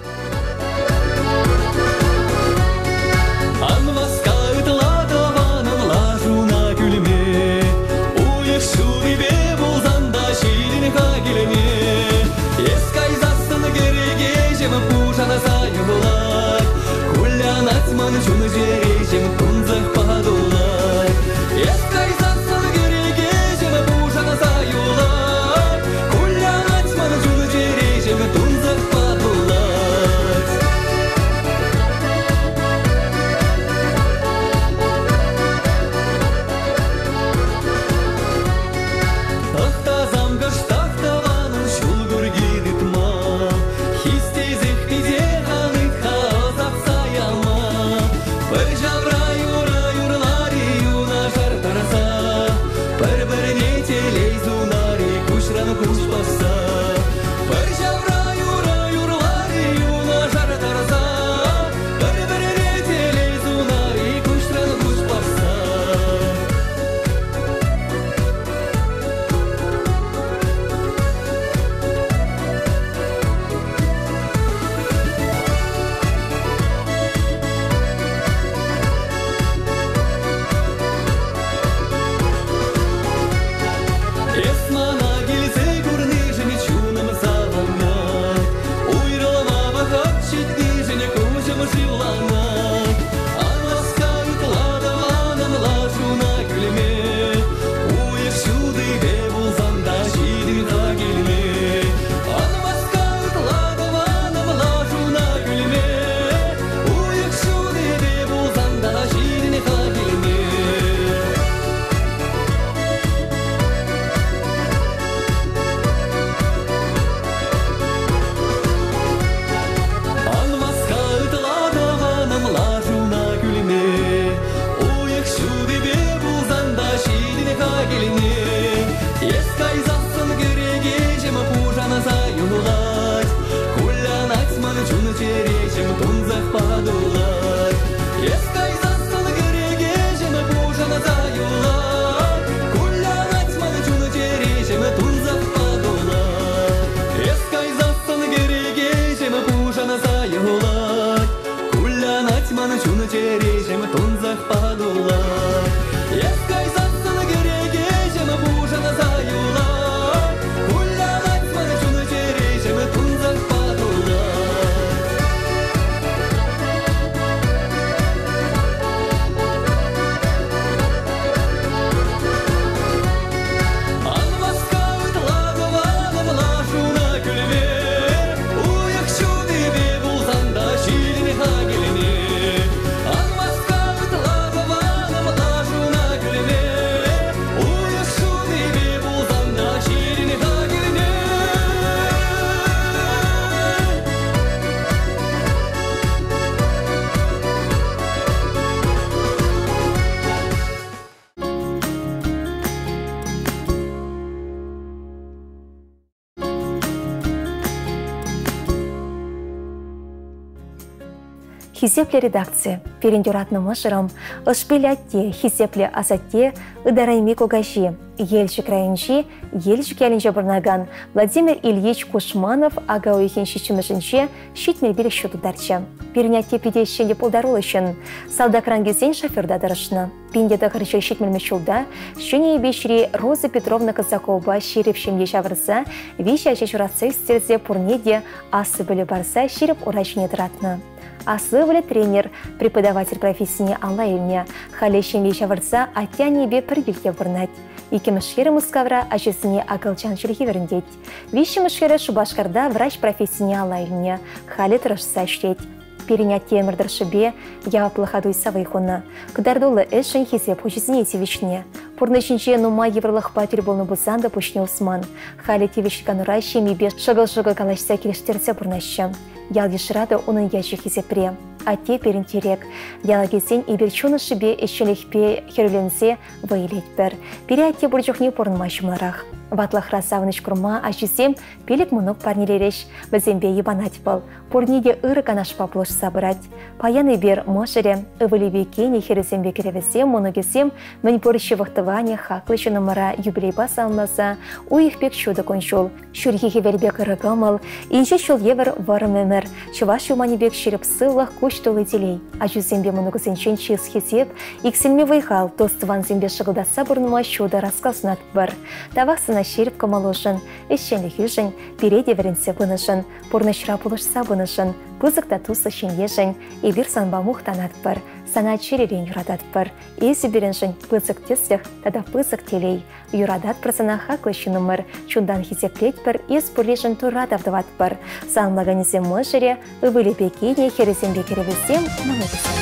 Хисепле редакция. Перендюратны мышырым, ышпилятте, хисепле асатте, ыдарайми когаши. Елші крайынши, елші кәлінше бұрнаган Владимир Ильич Кушманов ага ойхен шишімішінше шитмел білік шутударчы. Пернятте педешшенде пулдарул үшін. Салдакрангезен шоферда дырышны. Пиндеді ғыршы шитмел мешулда, шыне бешіре Роза Петровна Казакова шерепшемде шавырса, вишачы жұрасы істерзе пурнеде асы білі барса шереп урачыне дыратны. Асывылы тренер, преподаватель профессии Алла Ильня, халешен вещавырца атя небе піргілге бұрнат. Икемешкері мұскавра ажесіне ақылчан жүргі веріндет. Вишемешкері Шубашқарда врач профессияне алайлыне, халі тұрышса үштет. Перенять темірдір шыбе, яваплыхадуй савайхуна. Кыдардолы әшін хесеп хучесіне тевишне. Пурнышынче нума еврлых патер болны бузанда пушне Усман. Халі тевишка нурайши мебе шыгыл-шыгыл калашса келештерсе пурнаща. Ял ешрады оның яжы хесепре. А те перентерек. Ялагесен иберчуны шыбе эшелехпе херуленсе вайлет бір. Переатте бурчухне порнмашымларах. Ватлах расавыныш курма ажисем пелек мұнық парнелереш бізембе ебанать был. Порниде ыры канашпа плош сабырать. Паяны бер мошере, ывылебекене хересембе керевесем, моногесем, мен порышы вахтыване хаклышы номера юбилейба салмаса, у их пек шуды кончул. Шурхихи вербек ырыгамыл, инше шул евер варым өмір. Чуваш юманибек шереп сыллах куш толы делей. Ажисембе моногесенчен чиз хесеп, иксенме вайхал, тостыван зембе шыгылдаса бурныма шуды рассказнат бір. Тавақсына шеріп камалушын, ешшенлі хүшін, переде веренсе бұнышын, порнышра бұлышса бұнышын, пызықта тусы шенешін, ебір санба мұқтанат бір, сана черерен юрадат бір, есі береншін пызық тесліх, тада пызық телей, юрадат бір сана хаклышын умыр, чундан хизеплет бір, ес пұрлешін тұрадавдыват бір, санлаганезе мұшыре, ұвылі бекене хересен бекеревесем, мұнығысым.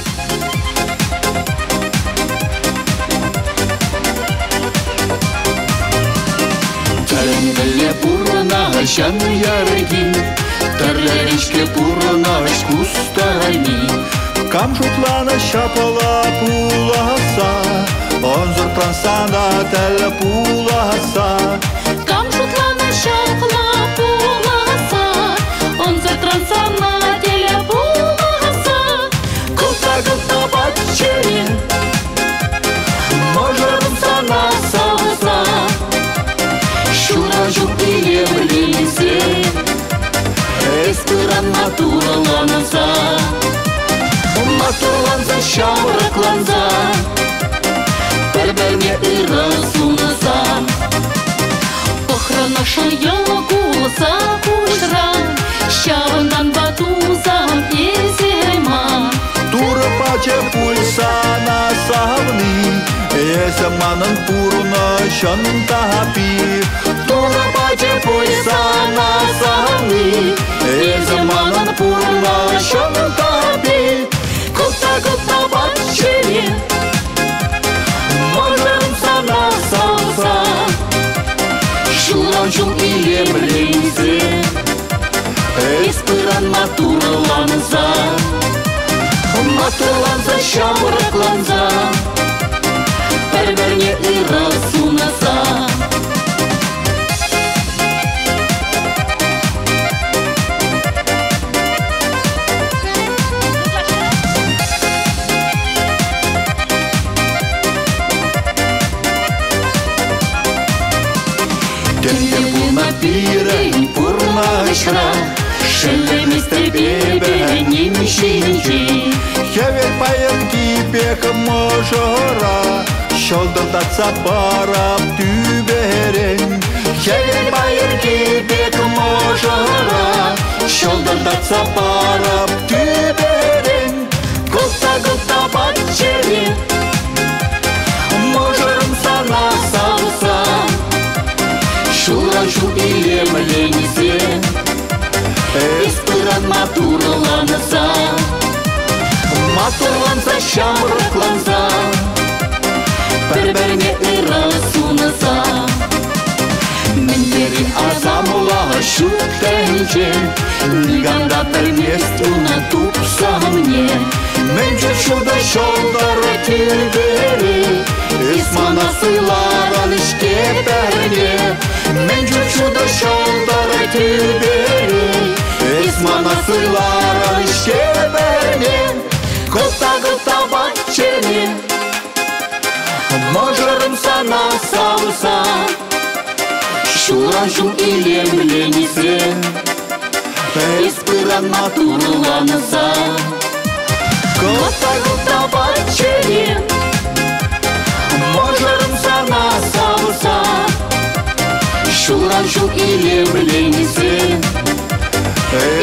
Тәлімділе бұрына жаны ярыгин, тәрлерішке бұрына күстайни. Камшутлана шапала пуласа, онзыр трансана тәлі пуласа. Камшутлана шапла пуласа, онзыр трансана теле пуласа. Кылта-кылта батчере, можырым сана салса. Шуражу иемлисе, эспыран матураланса. Матурланса шамракланса, бір-бірне ырысунаса. Охрана шаяла куласа кушран, шавындан батузам езема. Тура паче пульсана савни, есаманын пурна шантапи. Тура паче пульсана савни, есаманын пурна шантапи. Кылта-кылта батчере, можырым сана салса. Шуражу иемлисе, эспыран матурланса. Матурланса шамракланса, бір-бірне ырысунаса. Тенге пулна пирен пурна шра, Шелеместе бебе нимшинчи. хевер пайырки пек можора, шолдыртатса барап түберен. Хевер байырки бек можора, Шолдыртатса барап түберен. Кылта-кылта батчере, Можырым сана салса, шуражу иемленисе, эспыран матурланса. матурланса шамракланса. Бір-бірне ырысунаса. Мендери азамула шуттенче, Ниганда перместуна тупса мне. Менче шуда шолдары түбері, Исмана сыйларан ішкеперне. Менче шуда шолдары түбері, Исмана сыйларан ішкеперне. Кылта-кылта батчене, можырым сана салса. Шуражу иемленисе, эспыран матурланса. Кылта-кылта батчене, можырым сана салса. Шуражу иемленисе,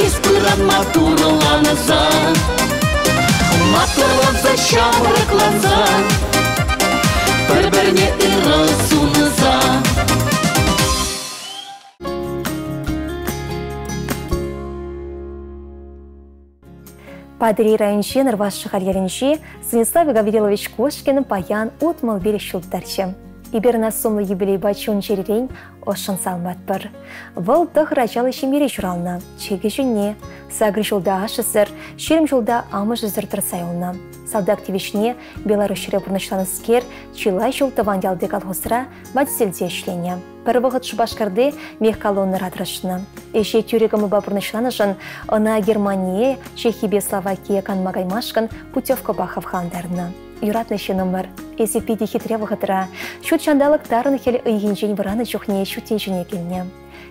эспыран матурланса. Матурланса шамракланса. Бір-бір бәріне ыры суныза. Падри районче Нырваш шахарьяренче Станислав Гаврилович Кошкин паян утмал бере шултарчы. Иберна сумлы юбилей бачун черерень ошын салмат бір. Выл тық рачалы шемере журална, чеге жүнне, сагры жолда ашысыр, шерім жолда амы жүзір тұрсайылна. Салда активишне Беларусь репурнышланы скер, чилай жолды вандялды колхозра бадселде ішлене. Бір вғыт шубашкарды мех колонны радрашына. Эше тюрегімі бапырнышланы жын, она Германия, Чехибе, Словакия канмагаймашкан путевка бахав хандарына. Юратнышы номер. Эсі пиде хитре вғытыра. Шут шандалық тарын хел үйгенжен выраны жүхне шутенжіне келіне.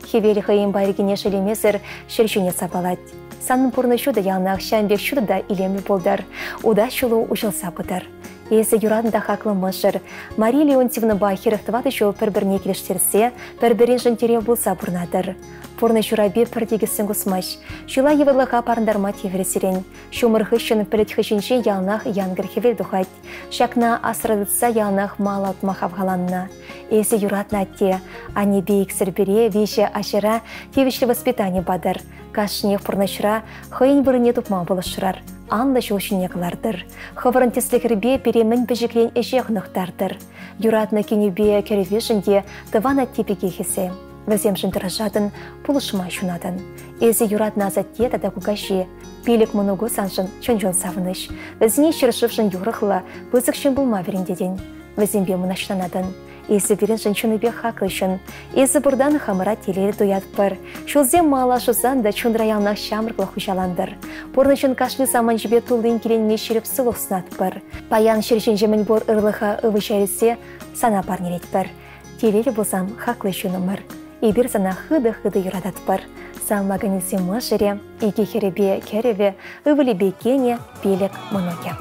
Хевелі хайын байрегене шелемесір шершіне сабалад. Санын пұрны шуды ялнақ шәмбек шуды да илемі болдар. Уда шулу ұшылса бұдар. Есі юрадында хақлы мұшыр. Мария Леонтьевна бахирықтывады жол бір-біріне келіштерсе, бір-бірін жынтере болса бұрнадыр. Пұрны журабе пірдегісін құсмаш. Шула евырлыға парындарма тевіресерен. Шумырғы шын пілітхі жінше ялнақ янгір хевел дұхайд. Шакна асырыдытса ялнақ мал атмақ авғаланна. Есі юратна атте, ане бейік сірбере, веше ашыра, тевішлі воспитание бадыр. Кашынех пұрнышыра, хойын бұрыне тұпма болышырар. Анлы жошыне қылардыр. Хывырын теслікірбе перемін біжіклен әжеқ нұқтардыр. Юратна кенебе керевешінде тыван аттепеге хесе. Візем жындыры жадын, пұлышыма шунадын. Эзі юратна азатте тада күгаши. Пелік мұнуғы саншын чон-жон савыныш. Візіне шыршывшын юрықлы, бұзықшын бұлма верендеден. Візембе мұнашланадын. Эзі берін жынчыныбе хақлышын. Эзі бұрдан хамыра телері дуят бір. Шылзем мала шузан да чундраяннақ шамырқлы хұжаландыр. Порнышын кашлы саман жібе тұлдың келенме шеріп сылық сынат бір. Паян шершен жемін бор ұрлыға ұвы шәресе сана парнерет бір. Телері болсам хақлышын өмір. Ибір сана хыды-хыды юрадат бір. Салмағанесе мұшыре, иге херебе кереве, ұвылебе кене, белек мұноге.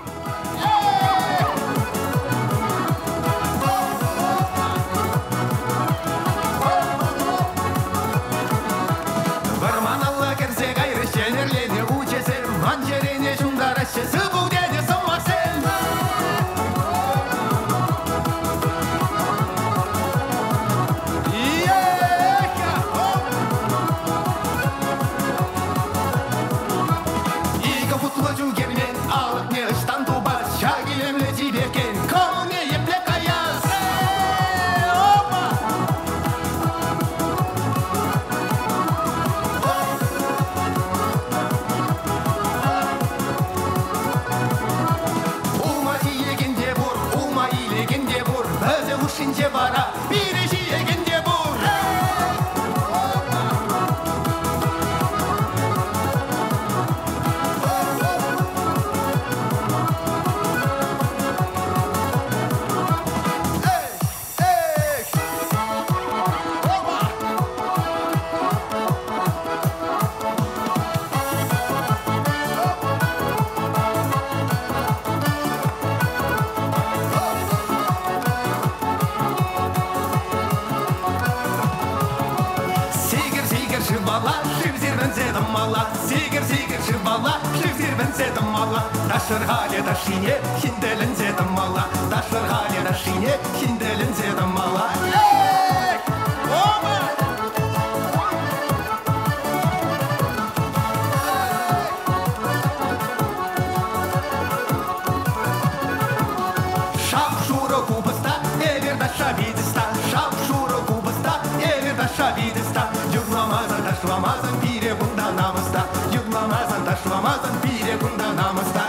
Дашырғале дашине, хинделін зедім мала. Дашырғале дашине, хинделін зедім мала. Шапшуры кубыста, эверда шабидыста. Шапшуры кубыста, эверда шабидыста. Югламазан дашламазан, бире бұнда намыста. Югламазан дашламазан, бире бұнда намыста.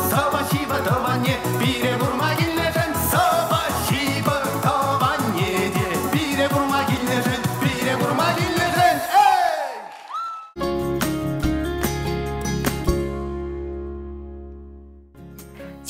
Спасибо,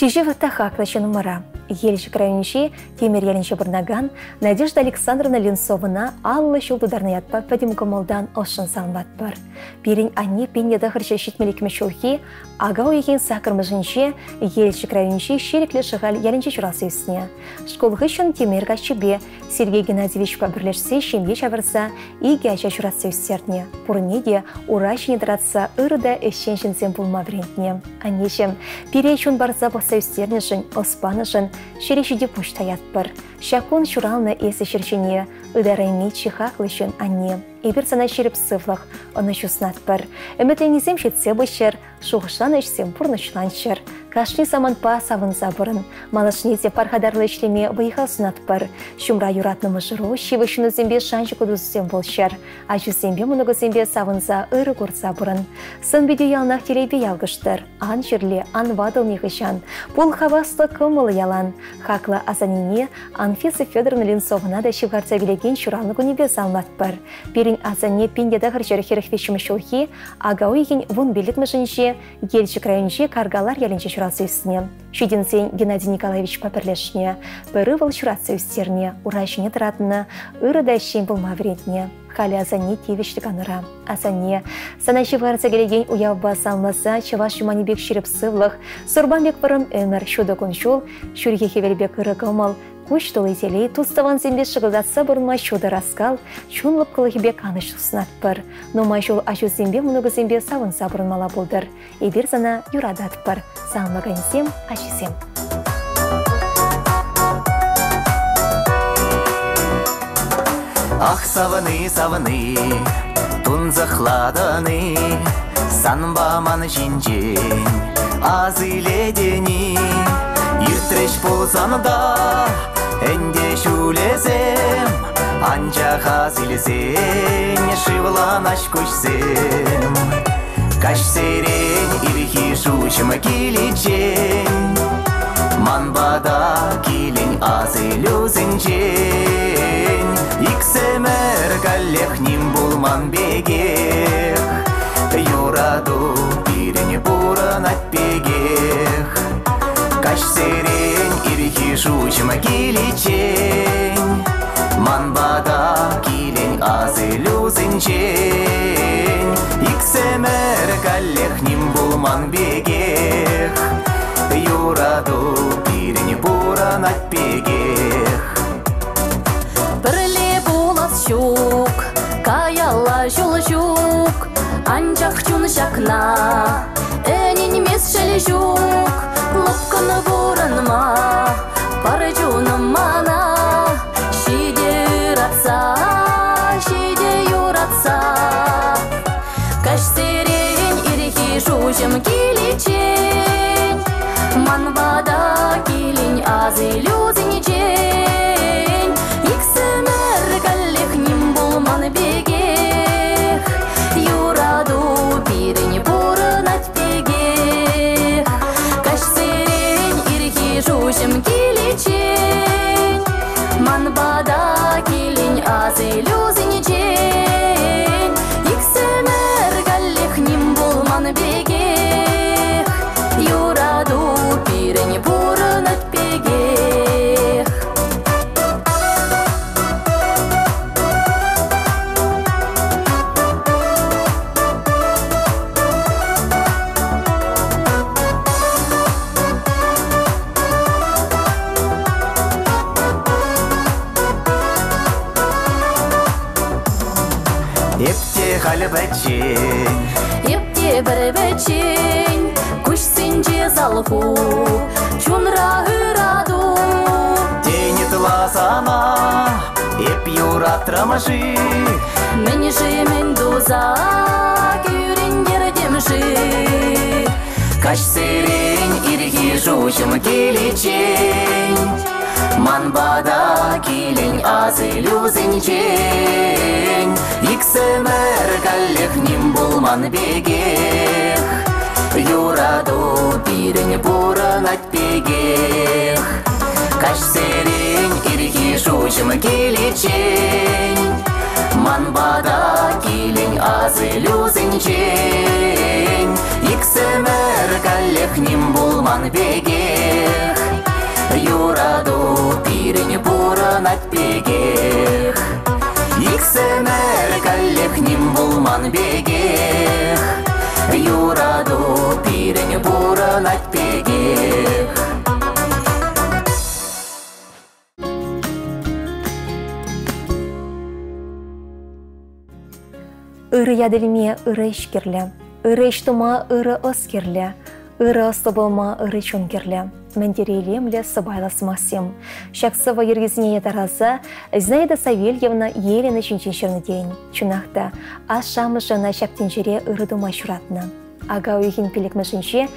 Чижевата хаклашы нумара. Елші крайынши темір елінші бұрнаган Надежда Александровна Ленсовына аллы шулдударны ятпа пәдім комолдан ошын салмат бар. Берін анне пенеда хыршы шетмелікме шулхи, ага ойген сақырмыжынше елші крайынши шереклі шығал елінші жұрасы үстіне. Школғы шын темір ғашыбе Сергей Геннадьевичқа бірлешсе шемге шабырса и гәжа жұрасы үстеріне. Бұрыне де урашыне дыратса ұрыда әшеншінсен бұлма бірентіне. Аннешім, перей шын барса бақса үстеріне жын, оспаны жын, шерешіде пұшта ятпыр. Шакун шуралны эсі шершіне, ыдарайны чихақлы шын анне. Эбір сана шеріп сывлық, оны шуснатпыр. Үмітленесем шетсе бұшыр, шуғышлан өшсем бұрнышлан шыр. Кашни саманпа савынса бұрын, малышнезе пархадарлы ішлеме бұйға сунатпыр. Шумра юратнымы жыру, шивы шыны зембе шаншы күдузсем болшыр. Ажу зембе мұнығы зембе савынса ұры көрса бұрын. Сын беде ялнақ телебе ялғыштыр. Ан жерле, ан вадыл неғышан. Бұл хавасты көмылы ялан. Хақлы азанине Анфиса Федоровна Ленсовына да шивғарца білеген шуралны күнебе салматпыр. Берін азане пендеда ғыржары херіхвешімі шулхи, ага ойген вон белік мүжінше, елші крайынше каргалар елінше шурасы үстіне. Шүйденсен Геннадий Николаевич папірлешіне, бірі выл шурасы үстеріне, урайшыне тұратыны, ұры да шен болма вредіне. Халі азане тевештік аныра. Азане, сана шивғарца келеген уявба салмаса, чава шуманебек шеріп сывлық, сұрбанбек бұрым өмір шуды күншул, шүрге хевелбек ұры кымыл, Куш толетелей, туставан зембе шығылдатса бұрынма шуды раскал, чунлып қылығыбе қаныш ұснатпыр. Но майшул ашу зембе мұнығы зембе савынса бұрынмала болдыр. Ебер зана юрадатпыр. Саңмаған зем, ашисем. Ах, саваны, саваны, тун захладаны, санбаман жинжен, азы ледени, иртреш болсанда, энде шулезем, анча хазилезен, шивлан аш күшсем. Каш серен ирхи шучым киличен, манбада килень азы люзенчен. Иксемер каллех ним булман бегех, юраду пирене буранат бегех. Каш серен ирхи шучым киличен, манбада килень азы люзенчен. Иксемер каллех ним булман бегех, юраду пирене буранат бегех. Щук, каяла жолжук, анчах чун шакна, энин мес шелжук, лопканы буранма, пары жуным мана, шиде юратса, каш серен ирхи жужым киличен, манбада килин азы люзеничен, иксемер каллех ним булман бегех, юраду пирене буранат бегех. Каш серен ирхи жужым киличен, манбада килин азы люзеничен, иксемер каллех ним булман бегех, юраду пирене буранат бегех. Епте халі бәтчен, епте бір бәтчен, күш сенже залху, чунра ыраду. Тені тыласана, еп юратрамашы, Мені жемен доза, күрендер демші. Каш серен ирхи жужым киличен, манбада килень азы люзенчен. Иксемер каллех ним булман бегех, юраду пирене буранат бегех. Каш серен ирхи жужым киличен, манбада килень азы люзенчен. Иксемер каллех ним булман бегех, пирене буран атпегех. Иксемер каллехним булман бегех. Юраду пирене буран атпегех. Ыры ядылме ыры ишкерле, ыры иштума ыры оскерле, ыры остобылма ыры чонкерле. Мендерейлемле сыбайласмасем. Шаксова ергізіне тараза, Зинаида Савельевна елені чүнченшірні дейін. Чунақта, ашамы жана шактенжере ыры дума шуратны. Ага уйхин пелікмішінше,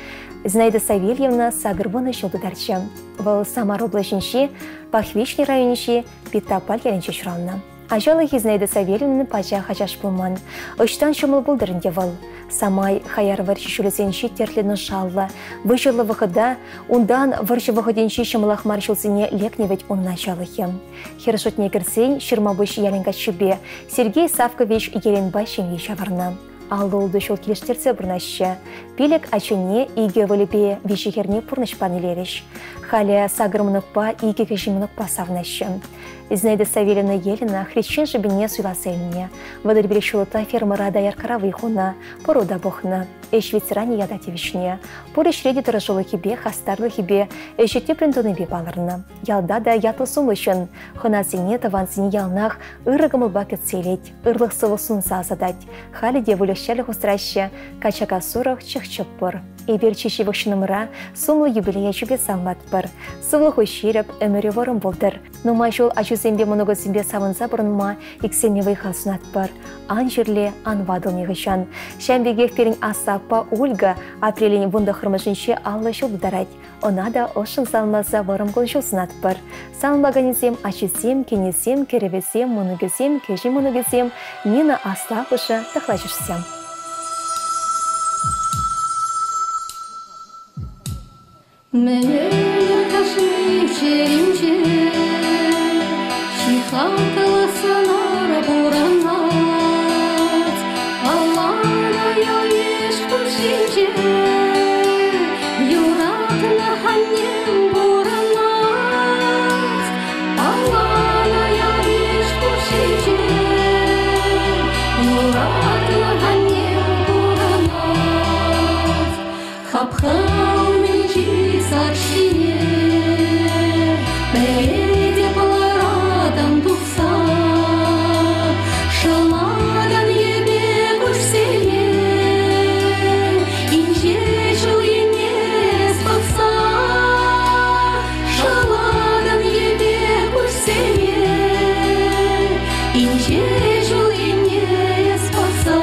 Зинаида Савельевна сагырбыны жылдыдарчы. Выл Самар облачынше, Пахвичный районынше, Питапаль ялінче шуралны. Ажалы Зинаида Савельевна пача хачаш пылман. Оштан шымыл бұлдырынде выл. Самай хаяр варчы шүлізенші терлені шалла. Выжылы вғыда, ундан варчы вғыденші шымылақ маршылсыне лекневет онына жалығы. Хершотне кірсен шырма бұшы ялінға шүбе Сергей Савкович Еленбай шемге шаварна. Алды олды шол келештерсе бұрнашы. Пелек ачыне иге вөліпе вешігерне пұрнышпан елеріш. Халя сагырмынықпа иге кешімінықпа савнашы. Зинаида Савельевна Елена хрещен жібіне суйласыліне. Вадыр берешулыта фермера даяр каравы хуна, порода бохна. Эш ветеране ядатевичне. Поры шреди тұрыжылы хебе, хастарлы хебе, эшетте принтоны бебаларына. Ялда да ятлы сумлышын. Хына сене таван сене ялнах ырығымыл бакет селет, ырлық сылы сунса азадать. Халі де вөлішчәлі хустраща, качака сурах чықчып бұр. Эбер чеші вықшынымыра сумлы юбилея чүбе салмат бұр. Сывлы хойшеріп, өмірі ворым болдыр. Нумай жол ачузембе мұнығы зімбе савынса бұрынма иксеме вайхан сунат бұр. Ан жерле, ан вадыл неғышан. Шәмбеге ферін Асапа Ольга апреліне бұнда қырмышынше аллы жол бұдарайд. Она да ошын салмаса ворым қыл жол сунат бұр. Салмағанезем, ачызем, кенесем, керевесем, мұнығызем, кежі мұнығызем, нені асла бұшы тақлажырсем. Менер кашмир черинче, чихакала санара буранат, Аллана я ешкум шинче, юратна ханнем буранат, Аллана я ешкум шинче, юратна ханнем буранат, хапхау менчи саршине, переде поларадам тухса, шаладан ебе куш сене, инче жыл ене спаса, шаладан ебе куш сене, инче жыл ене спаса,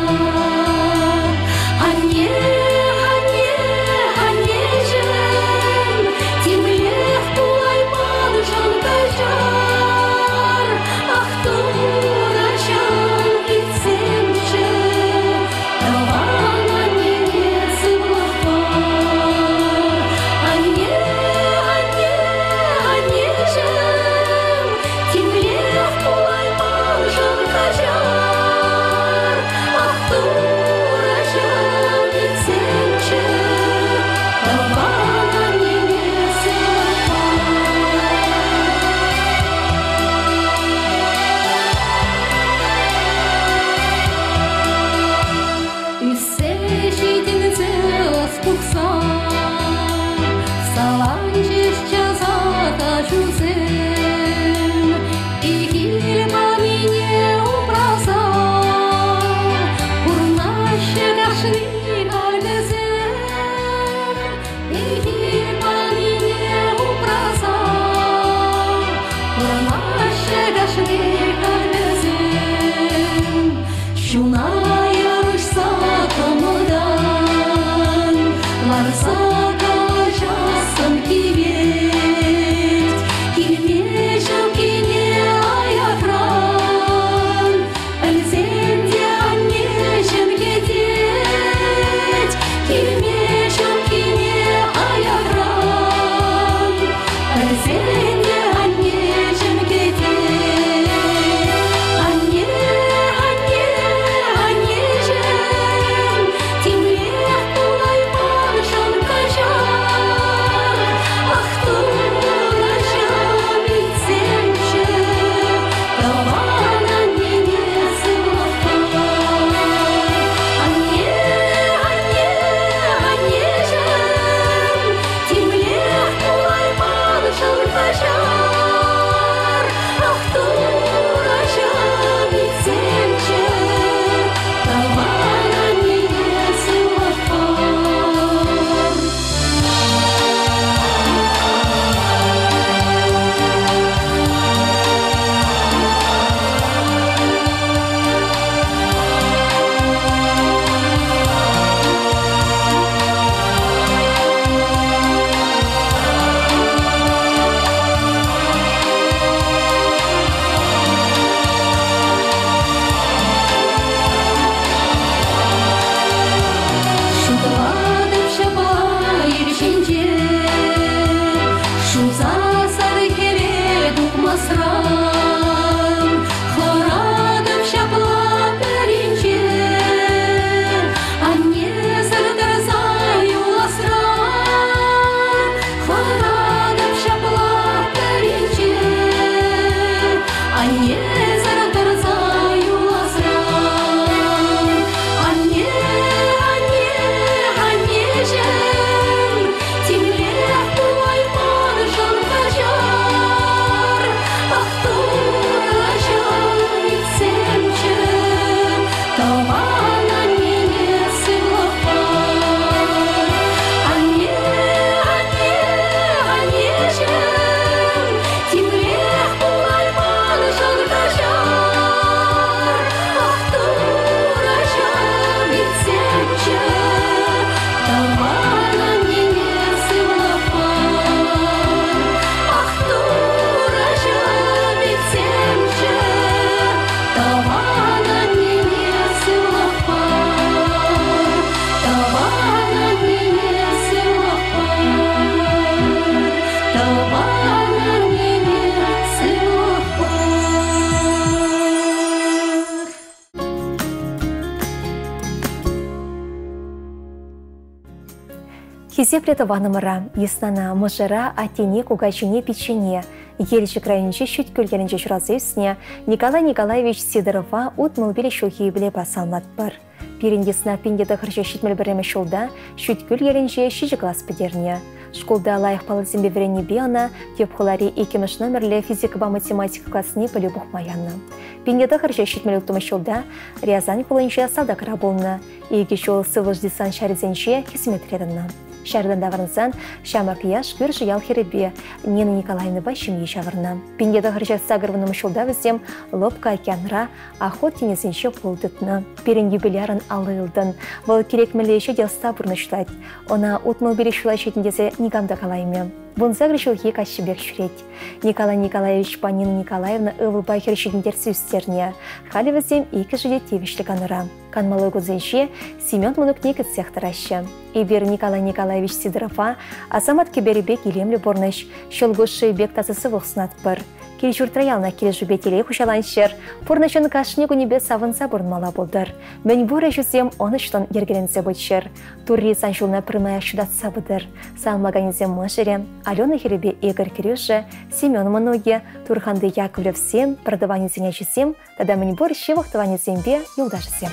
Хизеплеті ванымыра, еснана мұжыра атене кугачыне печене. Елші крайынче шүт көлгелінче шыразевсіне Николай Николаевич Сидорова ұтмыл белі шухи біле басалмат бар. Перендесіна пендеті қыршы шетмел бірімі шолда шүт көлгелінче шижі класс підерне. Школда лайық палызембе верені беяна, тепхолари 2 номерлі физика математика классыне білі бұқмаянна. Пендеті қыршы шетмел ұқтымы шолда Рязань қолынша садақыра болны. Еге жол сывыш десан шәрізенше хесметредінна. Шәрден дағырынсан, шама қияш көр жиял херебе, Нина Николаевна башыме шағырна. Пендеді ғыржат сағырвыным шолда візем лопка океанра охот тенезенше болдытны. Перенге білярын алылдын. Бұл керек мілейші делста бұрнышлайд. Она ұтмыл белі шулай шетіндезе Нигамда қалайме. Бұнза грішілге кашыбек шүрет. Николай Николаевич па Нина Николаевна ылылбай хершедіндер сөздеріне. Халі візем 2 жыле тевішлік аныра. Канмалы көзенше Семен мұнық некіт секторашы. Эбер Николай Николаевич Сидорова Азамат кеберебек елемлі борныш, шылғышы бек тазысы вұқсынат бір. Келжүр траялна келжу бетелей хұшаланшыр, порнашын кашыне күнебе савынса бұрынмала болдыр. Мен бұра жүзем 13-тан ергеленсе бұтшыр. Турри саншылына прымая шудатса бұдыр. Салмаганезем мұшыре, Алена Херебе Игорь Кирюша, Семен Маноге, Турханды Яковлев сем, продаванезене жүзем, тада мен бұр шевақтыванезембе юлдашысем.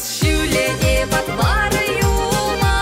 Шүлене батвары юма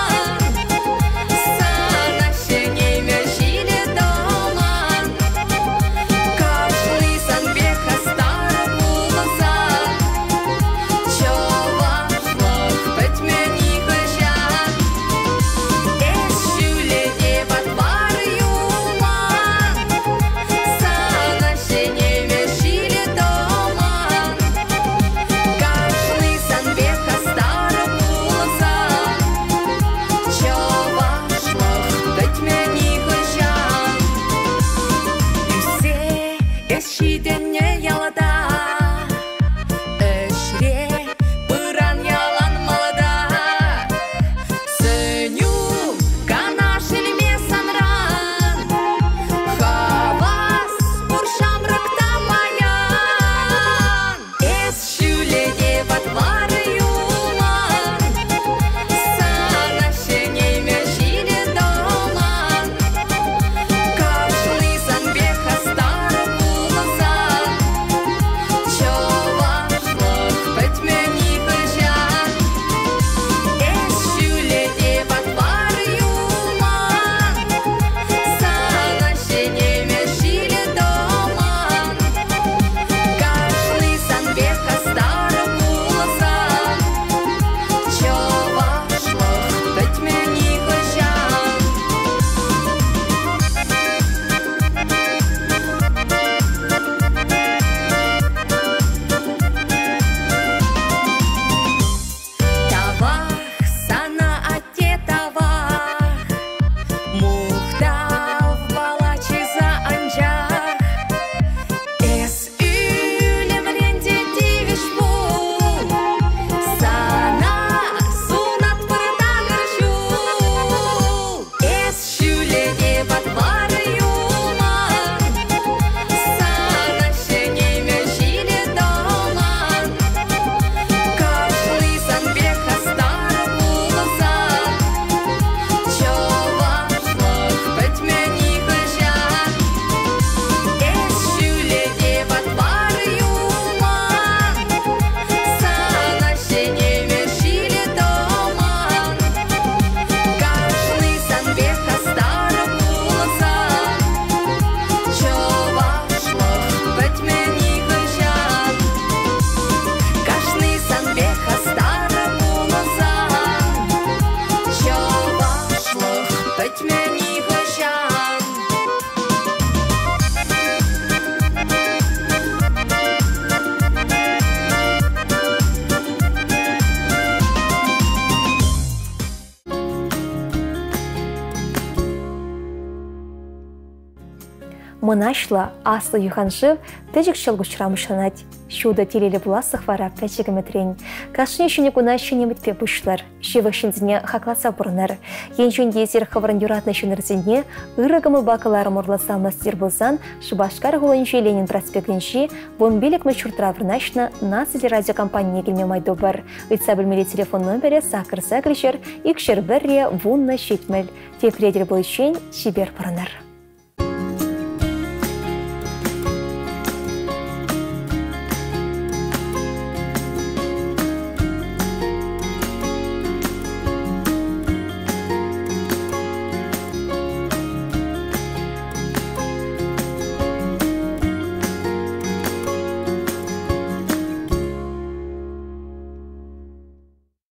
Мынашла аслы юханшив тежик шалгушрамышанать. Шуда телелі бұласық вара пәчігіметрен. Кашыне шыне күна шыне мүтпе бұшлар. Шеві шынзіне хақласа бұрынар. Ен жөнде зер қывырын юратны шынырзіне ұрығымыл бақылары мұрласа мастер болсан, Шыбашкар ғолыншы Ленин проспектінші бомбелік мәшұртыра вырнашына Нацили радиокомпания келме майду бар. Үтса білмелі телефон номері сақыр-сақыр жер, икшер бірре вунна шетмел. Тепредер бұл үшін шибер бұрынар.